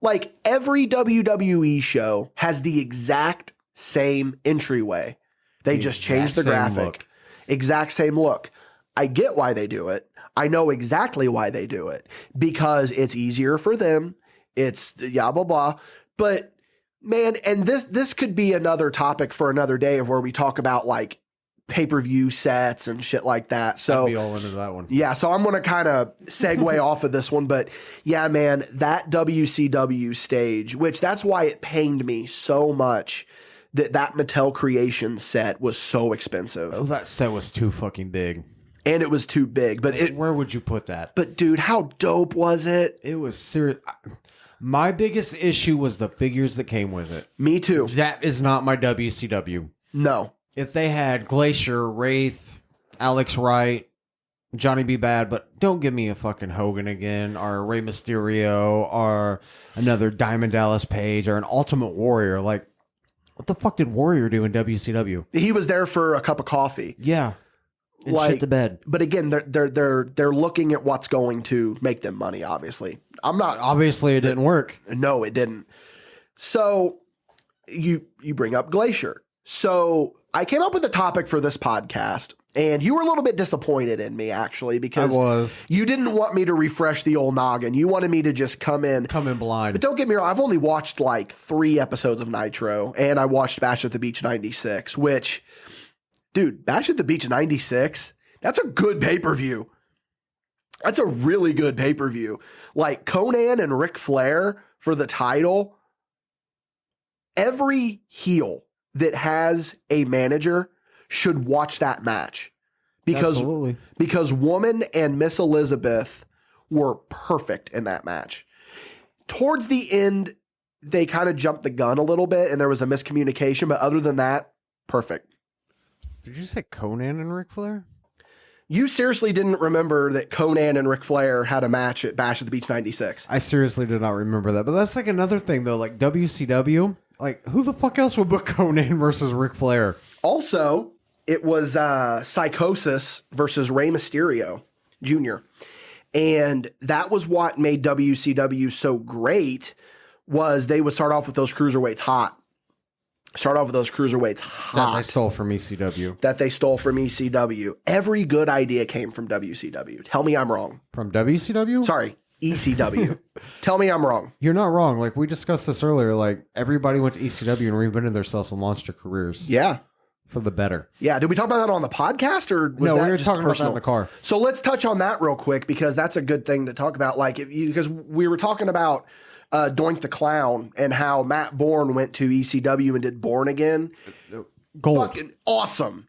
Speaker 9: Like every WWE show has the exact same entryway. They just change the graphic. Exact same look. I get why they do it. I know exactly why they do it. Because it's easier for them. It's blah, blah, blah. But man, and this could be another topic for another day of where we talk about like pay-per-view sets and shit like that. So
Speaker 10: I'd be all into that one.
Speaker 9: Yeah, so I'm going to kind of segue off of this one. But yeah, man, that WCW stage, which that's why it pained me so much that Mattel Creations set was so expensive.
Speaker 10: Oh, that set was too fucking big.
Speaker 9: And it was too big. But
Speaker 10: where would you put that?
Speaker 9: But dude, how dope was it?
Speaker 10: It was serious. My biggest issue was the figures that came with it.
Speaker 9: Me too.
Speaker 10: That is not my WCW.
Speaker 9: No.
Speaker 10: If they had Glacier, Wraith, Alex Wright, Johnny B. Bad, but don't give me a fucking Hogan again, or Rey Mysterio, or another Diamond Dallas Page, or an Ultimate Warrior. Like, what the fuck did Warrior do in WCW?
Speaker 9: He was there for a cup of coffee.
Speaker 10: Yeah. And shit the bed.
Speaker 9: But again, they're looking at what's going to make them money, obviously. I'm not
Speaker 10: Obviously it didn't work.
Speaker 9: No, it didn't. So you bring up Glacier. So I came up with a topic for this podcast, and you were a little bit disappointed in me, actually, because you didn't want me to refresh the old noggin. You wanted me to just come in
Speaker 10: blind.
Speaker 9: But don't get me wrong, I've only watched like 3 episodes of Nitro, and I watched Bash at the Beach 96, which, dude, Bash at the Beach 96, that's a good pay-per-view. That's a really good pay-per-view. Like Conan and Ric Flair for the title, every heel that has a manager should watch that match because Woman and Miss Elizabeth were perfect in that match. Towards the end, they kind of jumped the gun a little bit and there was a miscommunication, but other than that, perfect.
Speaker 10: Did you say Conan and Ric Flair?
Speaker 9: You seriously didn't remember that Conan and Ric Flair had a match at Bash at the Beach 96?
Speaker 10: I seriously did not remember that, but that's like another thing though, like WCW. Like, who the fuck else would book Conan versus Ric Flair?
Speaker 9: Also, it was Psychosis versus Rey Mysterio Jr. And that was what made WCW so great, was they would start off with those cruiserweights hot. That they
Speaker 10: stole from ECW.
Speaker 9: Every good idea came from WCW. Tell me I'm wrong.
Speaker 10: From WCW?
Speaker 9: Sorry. ECW. Tell me I'm wrong.
Speaker 10: You're not wrong. Like we discussed this earlier, like everybody went to ECW and reinvented themselves and launched their careers.
Speaker 9: Yeah.
Speaker 10: For the better.
Speaker 9: Yeah. Did we talk about that on the podcast or was
Speaker 10: no,
Speaker 9: that
Speaker 10: we were
Speaker 9: just
Speaker 10: talking
Speaker 9: personal?
Speaker 10: about that in the car.
Speaker 9: So let's touch on that real quick because that's a good thing to talk about. Like because we were talking about Doink the Clown and how Matt Bourne went to ECW and did Born Again.
Speaker 10: Gold.
Speaker 9: Fucking awesome.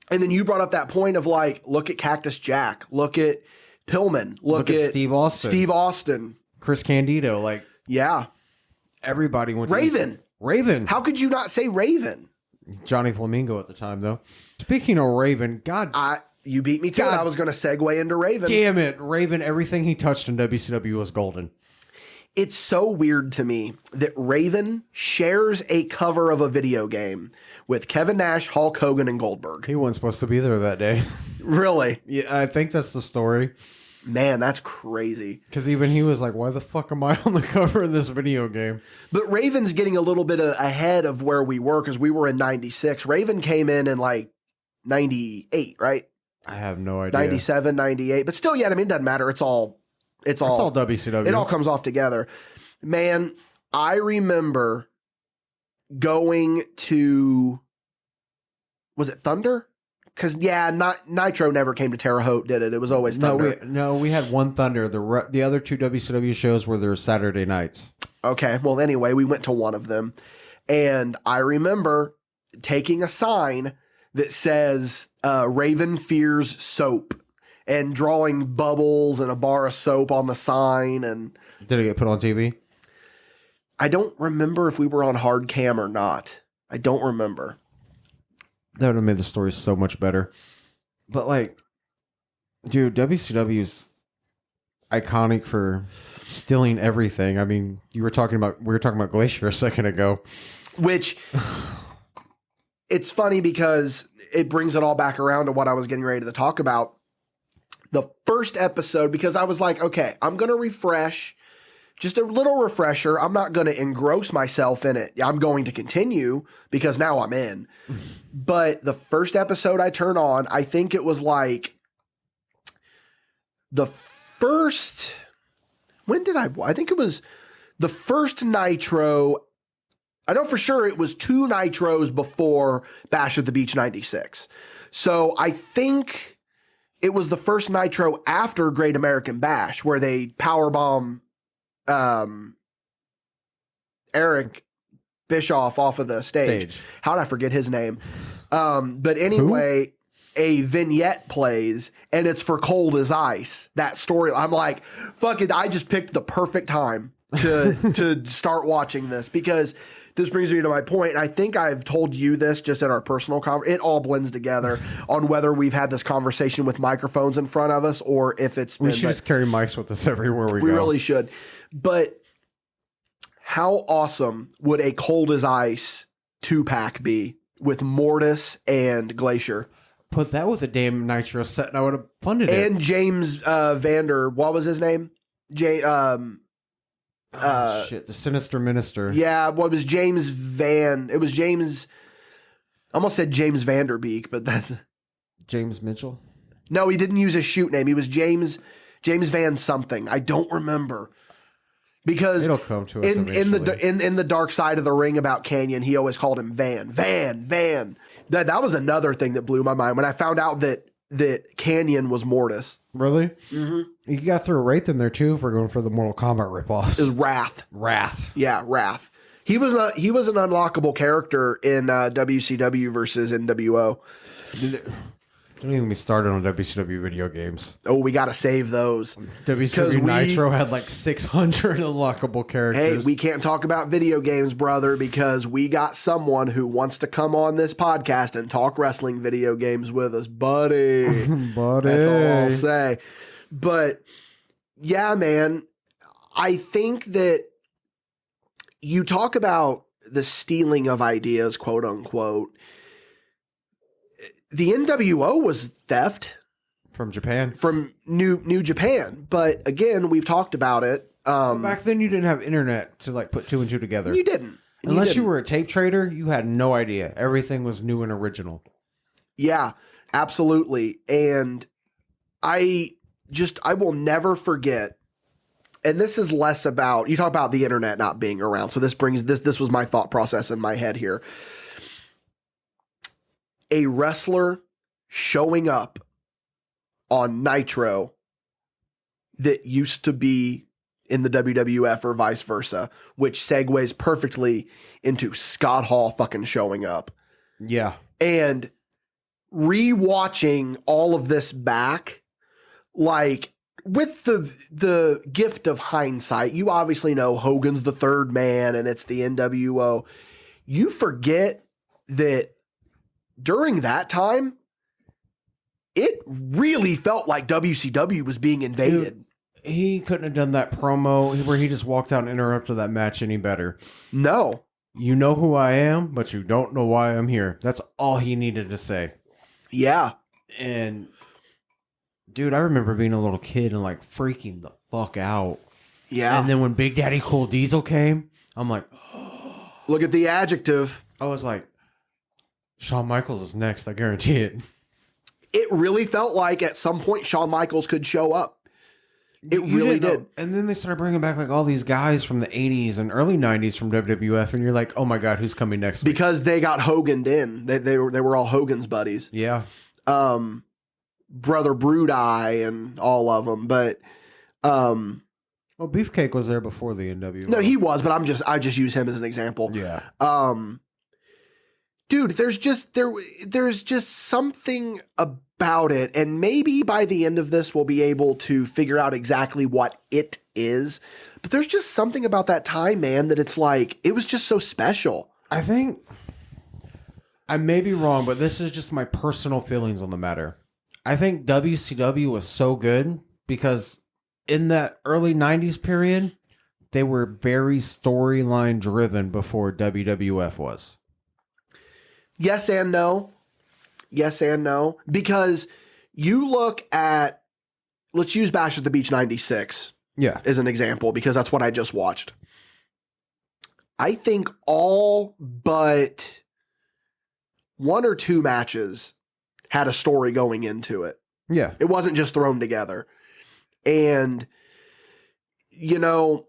Speaker 9: And then you brought up that point of like, look at Cactus Jack, look at Pillman, look at
Speaker 10: Steve Austin. Chris Candido, like
Speaker 9: yeah,
Speaker 10: everybody went
Speaker 9: to
Speaker 10: Raven.
Speaker 9: How could you not say Raven?
Speaker 10: Johnny Flamingo at the time, though. Speaking of Raven,
Speaker 9: you beat me to it. I was going to segue into Raven.
Speaker 10: Damn it, Raven! Everything he touched in WCW was golden.
Speaker 9: It's so weird to me that Raven shares a cover of a video game with Kevin Nash, Hulk Hogan, and Goldberg.
Speaker 10: He wasn't supposed to be there that day.
Speaker 9: Really?
Speaker 10: Yeah, I think that's the story.
Speaker 9: Man, that's crazy.
Speaker 10: Because even he was like, why the fuck am I on the cover of this video game?
Speaker 9: But Raven's getting a little bit ahead of where we were because we were in 96. Raven came in like 98, right?
Speaker 10: I have no idea.
Speaker 9: 97, 98. But still, yeah, I mean, it doesn't matter. It's all
Speaker 10: WCW.
Speaker 9: It all comes off together. Man, I remember going to, was it Thunder? Because, yeah, Nitro never came to Terre Haute, did it? It was always Thunder.
Speaker 10: No, we had one Thunder. The other 2 WCW shows were their Saturday nights.
Speaker 9: Okay, well, anyway, we went to one of them. And I remember taking a sign that says Raven fears soap and drawing bubbles and a bar of soap on the sign. And
Speaker 10: did it get put on TV?
Speaker 9: I don't remember if we were on hard cam or not. I don't remember.
Speaker 10: That would have made the story so much better. But like, dude, WCW is iconic for stealing everything. I mean, we were talking about Glacier a second ago.
Speaker 9: Which, it's funny because it brings it all back around to what I was getting ready to talk about. The first episode, because I was like, okay, I'm going to refresh. Just a little refresher. I'm not going to engross myself in it. I'm going to continue because now I'm in. But the first episode I turn on, I think it was like the first... When did I think it was the first Nitro. I know for sure it was 2 Nitros before Bash at the Beach 96. So I think it was the first Nitro after Great American Bash where they powerbomb Eric Bischoff off of the stage. How did I forget his name? But anyway, a vignette plays and it's for Cold as Ice. That story. I'm like, fuck it. I just picked the perfect time to start watching this because this brings me to my point. And I think I've told you this just in our personal conversation. It all blends together on whether we've had this conversation with microphones in front of us or if it's been.
Speaker 10: We should just carry mics with us everywhere we go.
Speaker 9: We really should. But how awesome would a Cold as Ice 2-pack be with Mortis and Glacier?
Speaker 10: Put that with a damn Nitro set and I would have funded it.
Speaker 9: And James Vander, what was his name?
Speaker 10: The Sinister Minister.
Speaker 9: Yeah, what was James Van? It was James. I almost said James Vanderbeek, but that's
Speaker 10: James Mitchell.
Speaker 9: No, he didn't use his shoot name. He was James Van something. I don't remember because
Speaker 10: it'll come to us
Speaker 9: in the Dark Side of the Ring about Canyon. He always called him Van. That was another thing that blew my mind when I found out that Canyon was Mortis.
Speaker 10: Really? Mm-hmm. You got to throw Wraith in there too if we're going for the Mortal Kombat ripoffs.
Speaker 9: It was Wrath. Yeah, Wrath. He was an unlockable character in WCW versus NWO.
Speaker 10: Don't even get me started on WCW video games.
Speaker 9: Oh, we got to save those.
Speaker 10: WCW Nitro had like 600 unlockable characters.
Speaker 9: Hey, we can't talk about video games, brother, because we got someone who wants to come on this podcast and talk wrestling video games with us, buddy.
Speaker 10: Buddy.
Speaker 9: That's all I'll say. But yeah, man, I think that you talk about the stealing of ideas, quote unquote. The NWO was theft
Speaker 10: from Japan,
Speaker 9: from New Japan. But again, we've talked about it.
Speaker 10: Back then, you didn't have internet to like put 2 and 2 together.
Speaker 9: You didn't,
Speaker 10: unless you were a tape trader. You had no idea. Everything was new and original.
Speaker 9: Yeah, absolutely. And I will never forget. And this is less about, you talk about the internet not being around. So this was my thought process in my head here. A wrestler showing up on Nitro that used to be in the WWF or vice versa, which segues perfectly into Scott Hall fucking showing up.
Speaker 10: Yeah.
Speaker 9: And rewatching all of this back, like with the gift of hindsight, you obviously know Hogan's the third man and it's the NWO. You forget that during that time, it really felt like WCW was being invaded.
Speaker 10: Dude, he couldn't have done that promo where he just walked out and interrupted that match any better.
Speaker 9: No.
Speaker 10: You know who I am, but you don't know why I'm here. That's all he needed to say.
Speaker 9: Yeah.
Speaker 10: And, dude, I remember being a little kid and, like, freaking the fuck out.
Speaker 9: Yeah.
Speaker 10: And then when Big Daddy Cool Diesel came, I'm like,
Speaker 9: look at the adjective.
Speaker 10: I was like, Shawn Michaels is next, I guarantee it.
Speaker 9: It really felt like at some point Shawn Michaels could show up. It really did.
Speaker 10: And then they started bringing back like all these guys from the 80s and early 90s from WWF, and you're like, oh my God, who's coming next week?
Speaker 9: Because they got Hogan'd in. They were all Hogan's buddies.
Speaker 10: Yeah.
Speaker 9: Brother Brudeye and all of them. But
Speaker 10: well, Beefcake was there before the NWO.
Speaker 9: No, he was, but I just use him as an example.
Speaker 10: Yeah.
Speaker 9: dude, there's just something about it, and maybe by the end of this we'll be able to figure out exactly what it is. But there's just something about that time, man, that it's like it was just so special.
Speaker 10: I think I may be wrong, but this is just my personal feelings on the matter. I think WCW was so good because in that early 90s period, they were very storyline driven before WWF was.
Speaker 9: Yes and no. Yes and no. Because you look at, let's use Bash at the Beach 96 as an example, because that's what I just watched. I think all but one or two matches had a story going into it.
Speaker 10: Yeah.
Speaker 9: It wasn't just thrown together. And, you know,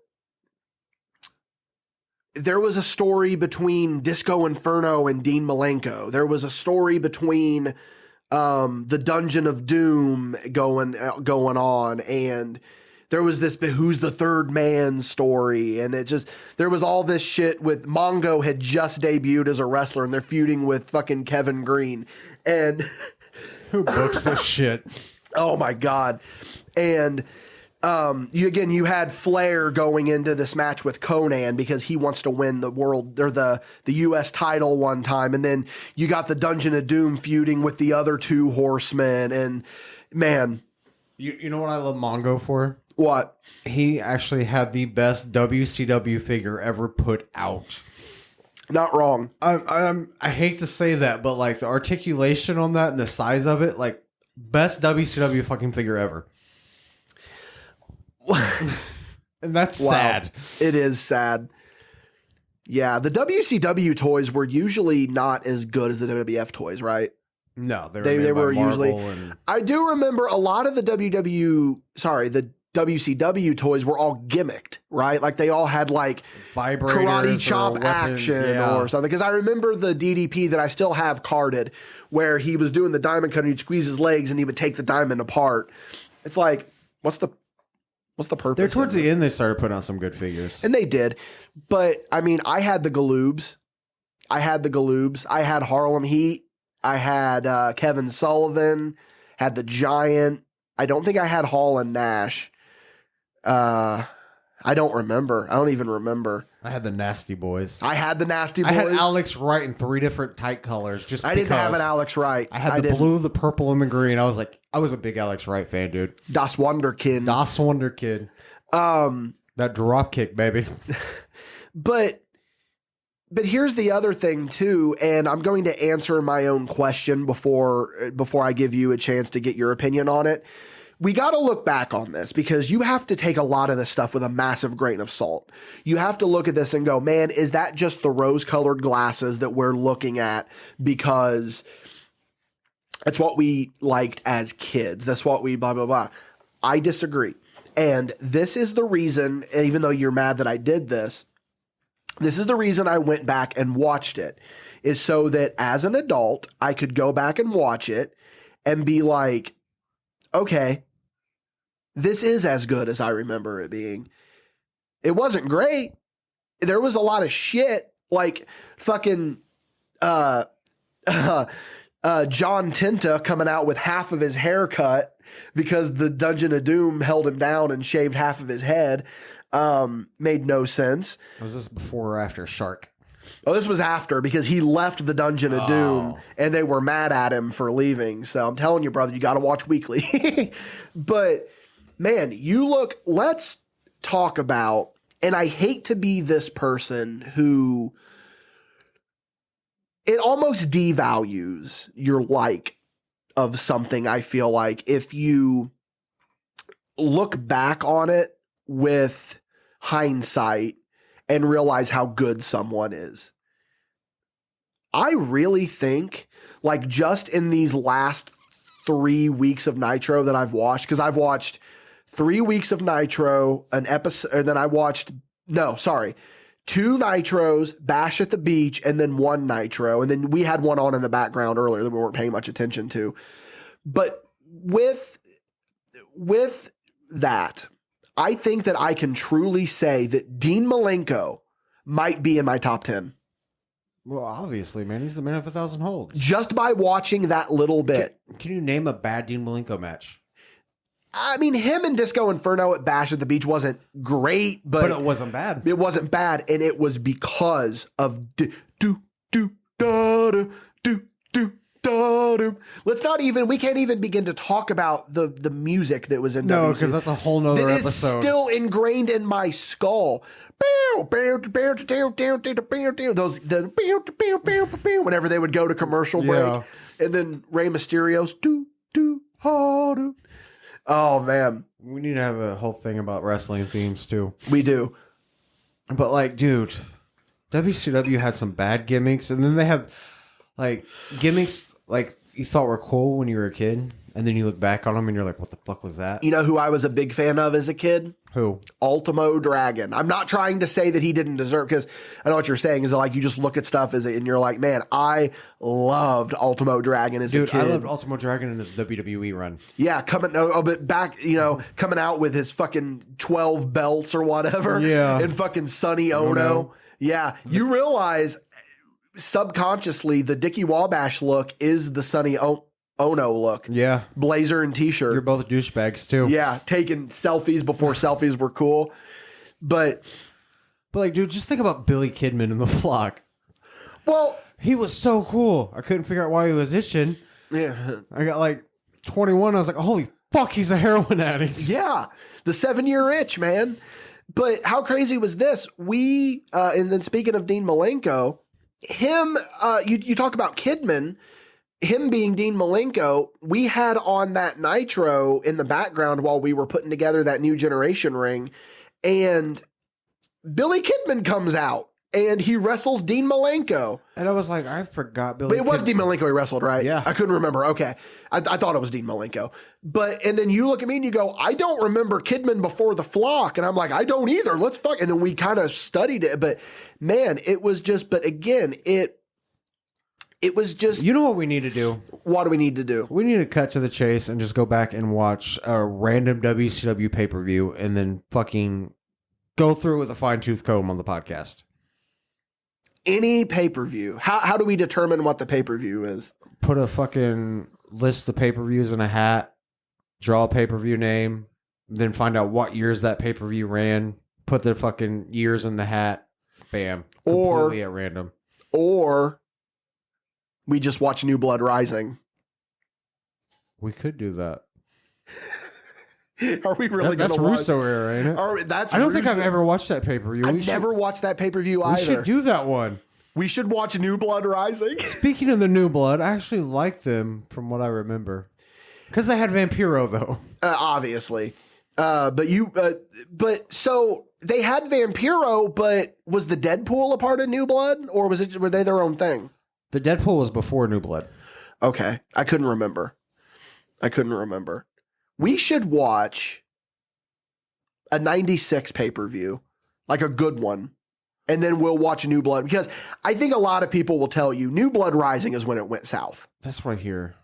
Speaker 9: there was a story between Disco Inferno and Dean Malenko. There was a story between the Dungeon of Doom going on, and there was this who's the third man story, and it just, there was all this shit with Mongo had just debuted as a wrestler, and they're feuding with fucking Kevin Green, and
Speaker 10: who books this shit?
Speaker 9: Oh my god! And you had Flair going into this match with Conan because he wants to win the world or the U.S. title one time, and then you got the Dungeon of Doom feuding with the other two horsemen, and man,
Speaker 10: you know what I love Mongo for?
Speaker 9: What?
Speaker 10: He actually had the best WCW figure ever put out.
Speaker 9: Not wrong.
Speaker 10: I hate to say that, but like the articulation on that and the size of it, like best WCW fucking figure ever. And that's sad.
Speaker 9: It is sad. Yeah, the WCW toys were usually not as good as the WWF toys, right?
Speaker 10: No,
Speaker 9: they were usually. I do remember a lot of the the WCW toys were all gimmicked, right? Like they all had like karate chop action or something. Because I remember the DDP that I still have carded, where he was doing the diamond cut and he'd squeeze his legs and he would take the diamond apart. It's like, what's the purpose?
Speaker 10: There towards the end, they started putting out some good figures,
Speaker 9: and they did. But I mean, I had the Galoobs. I had Harlem Heat. I had Kevin Sullivan. Had the Giant. I don't think I had Hall and Nash. I don't remember. I don't even remember.
Speaker 10: I had the Nasty Boys.
Speaker 9: I had
Speaker 10: Alex Wright in 3 different tight colors. Just
Speaker 9: I didn't have an Alex Wright.
Speaker 10: I had the blue, the purple, and the green. I was a big Alex Wright fan, dude.
Speaker 9: Das Wunderkind.
Speaker 10: That drop kick, baby.
Speaker 9: But here's the other thing too, and I'm going to answer my own question before I give you a chance to get your opinion on it. We got to look back on this because you have to take a lot of this stuff with a massive grain of salt. You have to look at this and go, man, is that just the rose-colored glasses that we're looking at because that's what we liked as kids? That's what we blah, blah, blah. I disagree. And this is the reason, even though you're mad that I did this, this is the reason I went back and watched it, is so that as an adult, I could go back and watch it and be like, okay, this is as good as I remember it being. It wasn't great. There was a lot of shit, like fucking John Tinta coming out with half of his hair cut because the Dungeon of Doom held him down and shaved half of his head. Made no sense.
Speaker 10: Was this before or after Shark?
Speaker 9: Oh, this was after, because he left the Dungeon of Doom and they were mad at him for leaving. So I'm telling you, brother, you got to watch weekly. But man, let's talk about, and I hate to be this person who, it almost devalues your like of something. I feel like if you look back on it with hindsight and realize how good someone is. I really think, like, just in these last 3 weeks of Nitro that I've watched, because I've watched 3 weeks of Nitro, an episode, and then I watched, 2 Nitros, Bash at the Beach, and then 1 Nitro, and then we had one on in the background earlier that we weren't paying much attention to. But with that, I think that I can truly say that Dean Malenko might be in my top 10.
Speaker 10: Well, obviously, man, he's the man of 1,000 holds.
Speaker 9: Just by watching that little bit.
Speaker 10: Can you name a bad Dean Malenko match?
Speaker 9: I mean, him and Disco Inferno at Bash at the Beach wasn't great, but
Speaker 10: it wasn't bad.
Speaker 9: It wasn't bad, and it was because of do do do da do do do da do. We can't even begin to talk about the music that was in
Speaker 10: No,
Speaker 9: WC.
Speaker 10: because that's a whole nother
Speaker 9: that is
Speaker 10: episode.
Speaker 9: still ingrained in my skull. Those whenever they would go to commercial break, and then Rey Mysterio's do do ha do. Oh man,
Speaker 10: we need to have a whole thing about wrestling themes too.
Speaker 9: We do,
Speaker 10: but like, dude, WCW had some bad gimmicks, and then they have like gimmicks like you thought were cool when you were a kid, and then you look back on them and you're like, what the fuck was that?
Speaker 9: You know who I was a big fan of as a kid?
Speaker 10: Who?
Speaker 9: Ultimo Dragon. I'm not trying to say that he didn't deserve, because I know what you're saying is like you just look at stuff and you're like, man, I loved Ultimo Dragon as a kid.
Speaker 10: I loved Ultimo Dragon in his WWE run.
Speaker 9: Yeah, coming out with his fucking 12 belts or whatever.
Speaker 10: Yeah.
Speaker 9: And fucking Sonny Ono. Yeah. You realize subconsciously the Dickie Wabash look is the Sonny Ono look.
Speaker 10: Yeah.
Speaker 9: Blazer and t-shirt.
Speaker 10: You're both douchebags too.
Speaker 9: Yeah. Taking selfies before selfies were cool. But
Speaker 10: like, dude, just think about Billy Kidman in the flock.
Speaker 9: Well,
Speaker 10: he was so cool. I couldn't figure out why he was itching.
Speaker 9: Yeah.
Speaker 10: I got like 21. I was like, holy fuck, he's a heroin addict.
Speaker 9: Yeah. The 7-year itch, man. But how crazy was this? And then speaking of Dean Malenko, him, you talk about Kidman, him being Dean Malenko, we had on that Nitro in the background while we were putting together that New Generation ring, and Billy Kidman comes out and he wrestles Dean Malenko.
Speaker 10: And I was like, I forgot Billy
Speaker 9: But it was
Speaker 10: Kidman.
Speaker 9: Dean Malenko he wrestled, right?
Speaker 10: Yeah.
Speaker 9: I couldn't remember. Okay. I thought it was Dean Malenko. And then you look at me and you go, I don't remember Kidman before the flock. And I'm like, I don't either. Let's fuck. And then we kind of studied it. But man, it was just, but again, it was just.
Speaker 10: You know what we need to do?
Speaker 9: What do we need to do?
Speaker 10: We need to cut to the chase and just go back and watch a random WCW pay-per-view and then fucking go through it with a fine-tooth comb on the podcast.
Speaker 9: Any pay-per-view. How do we determine what the pay-per-view is?
Speaker 10: Put a fucking list of pay-per-views in a hat, draw a pay-per-view name, then find out what years that pay-per-view ran, put the fucking years in the hat, bam. Completely at random.
Speaker 9: Or we just watch New Blood Rising.
Speaker 10: We could do that.
Speaker 9: Are we really going to watch?
Speaker 10: That's Russo era, ain't it?
Speaker 9: I
Speaker 10: don't think I've ever watched that pay-per-view.
Speaker 9: I've never watched that pay-per-view either.
Speaker 10: We should do that one.
Speaker 9: We should watch New Blood Rising.
Speaker 10: Speaking of the New Blood, I actually like them from what I remember. Because they had Vampiro, though.
Speaker 9: Obviously. But so they had Vampiro, but was the Deadpool a part of New Blood? Or were they their own thing?
Speaker 10: The Deadpool was before New Blood.
Speaker 9: Okay. I couldn't remember. We should watch a 96 pay-per-view, like a good one, and then we'll watch New Blood, because I think a lot of people will tell you New Blood Rising is when it went south.
Speaker 10: That's what I hear.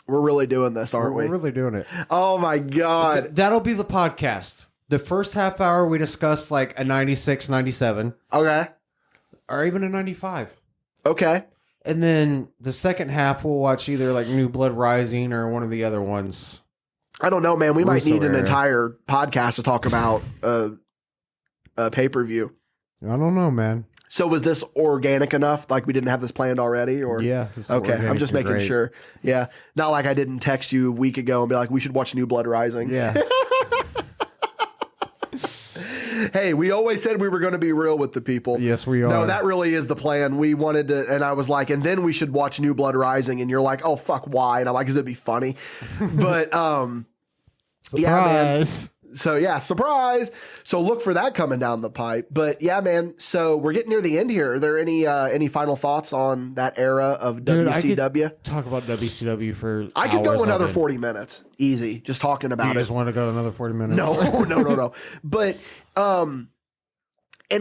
Speaker 9: We're really doing this, aren't we?
Speaker 10: We're really doing it.
Speaker 9: Oh my God.
Speaker 10: That'll be the podcast. The first half hour, we discuss like a 96, 97.
Speaker 9: Okay.
Speaker 10: Or even a 95.
Speaker 9: Okay.
Speaker 10: And then the second half, we'll watch either like New Blood Rising or one of the other ones.
Speaker 9: I don't know, man. We might need an
Speaker 10: era.
Speaker 9: entire podcast to talk about a pay-per-view.
Speaker 10: I don't know, man.
Speaker 9: So was this organic enough? Like we didn't have this planned already? Or
Speaker 10: Yeah.
Speaker 9: Okay, I'm just making sure. Yeah. Not like I didn't text you a week ago and be like, we should watch New Blood Rising.
Speaker 10: Yeah.
Speaker 9: Hey, we always said we were going to be real with the people.
Speaker 10: Yes, we are.
Speaker 9: No, that really is the plan. We wanted to, and I was like, and then we should watch New Blood Rising. And you're like, oh, fuck, why? And I'm like, because it'd be funny. But, yeah, man. So, yeah, surprise. So look for that coming down the pipe. But, yeah, man, so we're getting near the end here. Are there any final thoughts on that era of WCW?
Speaker 10: I could talk about WCW for
Speaker 9: I could go
Speaker 10: hours
Speaker 9: another
Speaker 10: on end.
Speaker 9: 40 minutes. Easy. Just talking about
Speaker 10: You
Speaker 9: it.
Speaker 10: just want to go another 40 minutes?
Speaker 9: No. But, and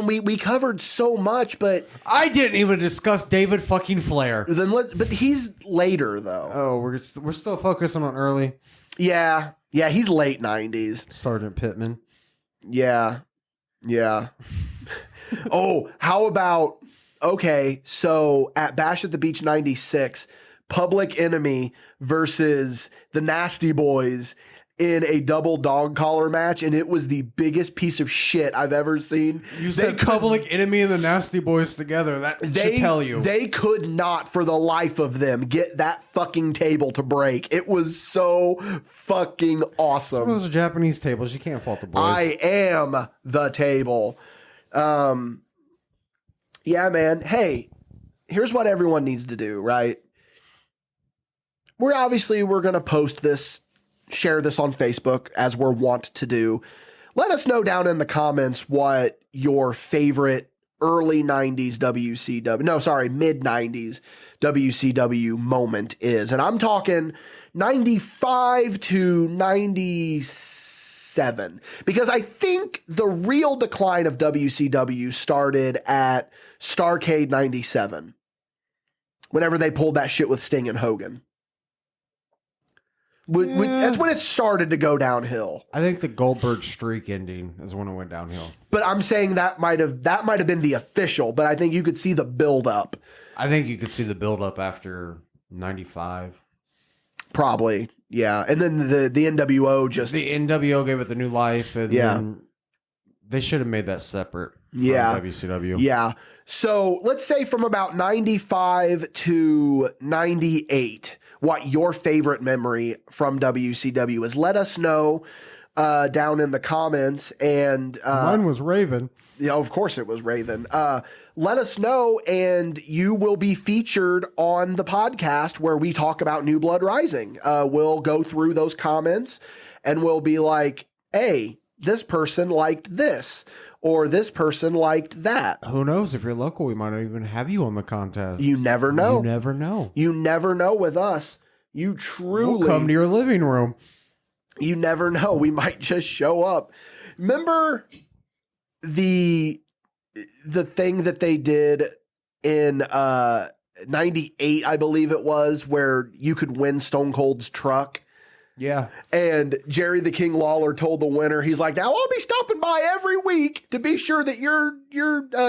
Speaker 9: we covered so much, but
Speaker 10: I didn't even discuss David fucking Flair.
Speaker 9: But he's later though.
Speaker 10: Oh, we're still focusing on early.
Speaker 9: Yeah, he's late 90s.
Speaker 10: Sergeant Pittman.
Speaker 9: Yeah. Oh, how about okay, so at Bash at the Beach 96, Public Enemy versus the Nasty Boys in a double dog collar match, and it was the biggest piece of shit I've ever seen.
Speaker 10: You said Public Enemy and the Nasty Boys together. That should tell you.
Speaker 9: They could not, for the life of them, get that fucking table to break. It was so fucking awesome.
Speaker 10: Those are Japanese tables. You can't fault the boys.
Speaker 9: I am the table. Yeah, man. Hey, here's what everyone needs to do, right? We're going to post this, share this on Facebook as we're wont to do. Let us know down in the comments what your favorite early 90s mid 90s WCW moment is. And I'm talking 95 to 97, because I think the real decline of WCW started at Starrcade 97, whenever they pulled that shit with Sting and Hogan. That's when it started to go downhill.
Speaker 10: I think the Goldberg streak ending is when it went downhill.
Speaker 9: But I'm saying that might have been the official, but I think you could see the build up.
Speaker 10: I think you could see the build up after 95.
Speaker 9: Probably, yeah. And then the NWO just...
Speaker 10: The NWO gave it the new life, and then they should have made that separate from WCW.
Speaker 9: Yeah. So let's say from about 95 to 98... what your favorite memory from WCW is. Let us know down in the comments. And
Speaker 10: mine was Raven.
Speaker 9: Yeah, of course it was Raven. Let us know, and you will be featured on the podcast where we talk about New Blood Rising. We'll go through those comments, and we'll be like, hey, this person liked this, or this person liked that.
Speaker 10: Who knows? If you're local, we might not even have you on the contest.
Speaker 9: You never know.
Speaker 10: You never know.
Speaker 9: You never know with us. You truly...
Speaker 10: We'll come to your living room.
Speaker 9: You never know. We might just show up. Remember the thing that they did in 98, I believe it was, where you could win Stone Cold's truck?
Speaker 10: Yeah.
Speaker 9: And Jerry the King Lawler told the winner, he's like, now I'll be stopping by every week to be sure that you're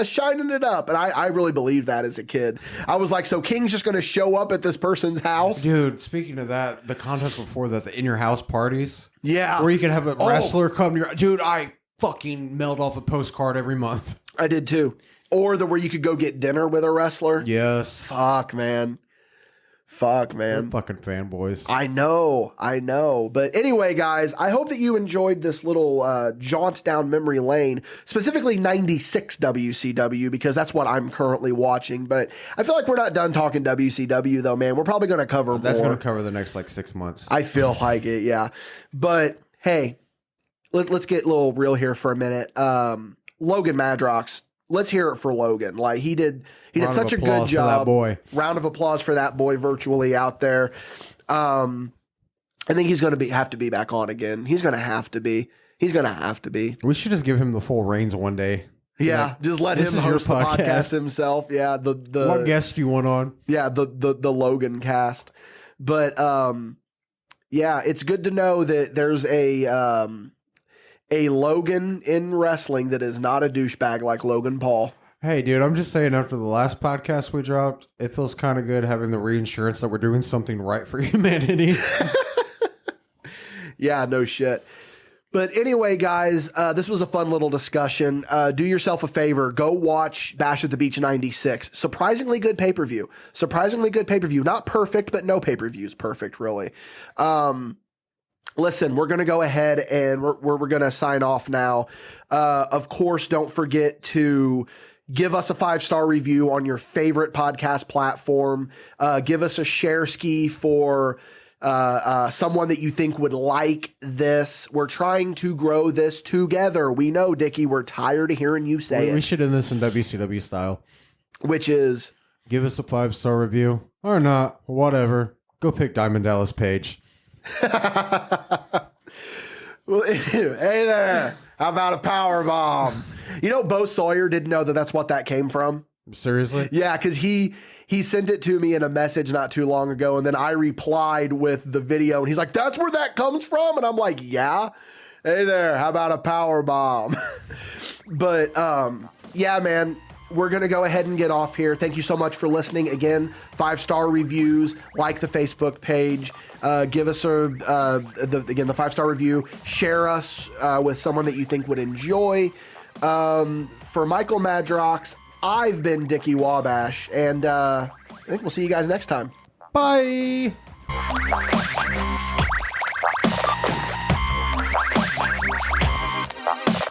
Speaker 9: shining it up. And I really believed that as a kid. I was like, so King's just going to show up at this person's house?
Speaker 10: Dude, speaking of that, the contest before that, the in your house parties.
Speaker 9: Yeah.
Speaker 10: Where you could have a wrestler come to your... Dude, I fucking mailed off a postcard every month.
Speaker 9: I did too. Or where you could go get dinner with a wrestler.
Speaker 10: Yes.
Speaker 9: Fuck, man.
Speaker 10: We're fucking fanboys.
Speaker 9: I know. But anyway, guys, I hope that you enjoyed this little jaunt down memory lane, specifically 96 WCW, because that's what I'm currently watching. But I feel like we're not done talking WCW, though, man. We're probably going to cover more.
Speaker 10: That's going to cover the next, 6 months.
Speaker 9: I feel like it, yeah. But, hey, let's get a little real here for a minute. Logan Madrox. Let's hear it for Logan. Like he did such a good job.
Speaker 10: For that boy.
Speaker 9: Round of applause for that boy virtually out there. I think he's going to have to be back on again. He's going to have to be.
Speaker 10: We should just give him the full reins one day.
Speaker 9: Yeah, just let him host the podcast himself. Yeah,
Speaker 10: what guest do you want on?
Speaker 9: Yeah, the Logan cast. But yeah, it's good to know that there's a Logan in wrestling that is not a douchebag like Logan Paul.
Speaker 10: Hey, dude, I'm just saying, after the last podcast we dropped, it feels kind of good having the reinsurance that we're doing something right for humanity.
Speaker 9: Yeah, no shit. But anyway, guys, this was a fun little discussion. Do yourself a favor. Go watch Bash at the Beach 96. Surprisingly good pay-per-view. Not perfect, but no pay-per-view is perfect, really. Listen, we're going to go ahead and we're going to sign off now. Of course, don't forget to give us a 5-star review on your favorite podcast platform. Give us a share ski for someone that you think would like this. We're trying to grow this together. We know, Dickie, we're tired of hearing you say it.
Speaker 10: We should end this in WCW style.
Speaker 9: Which is?
Speaker 10: Give us a 5-star review. Or not. Whatever. Go pick Diamond Dallas Page.
Speaker 9: Well, hey there, how about a power bomb? You know, Bo Sawyer didn't know that that's what that came from.
Speaker 10: Seriously?
Speaker 9: Yeah, because he sent it to me in a message not too long ago, and then I replied with the video, and he's like, that's where that comes from? And I'm like, yeah. Hey there, how about a power bomb? But yeah, man, we're going to go ahead and get off here. Thank you so much for listening. Again, 5-star reviews, like the Facebook page, give us the 5-star review, share us with someone that you think would enjoy. For Michael Madrox, I've been Dickie Wabash, and I think we'll see you guys next time.
Speaker 10: Bye.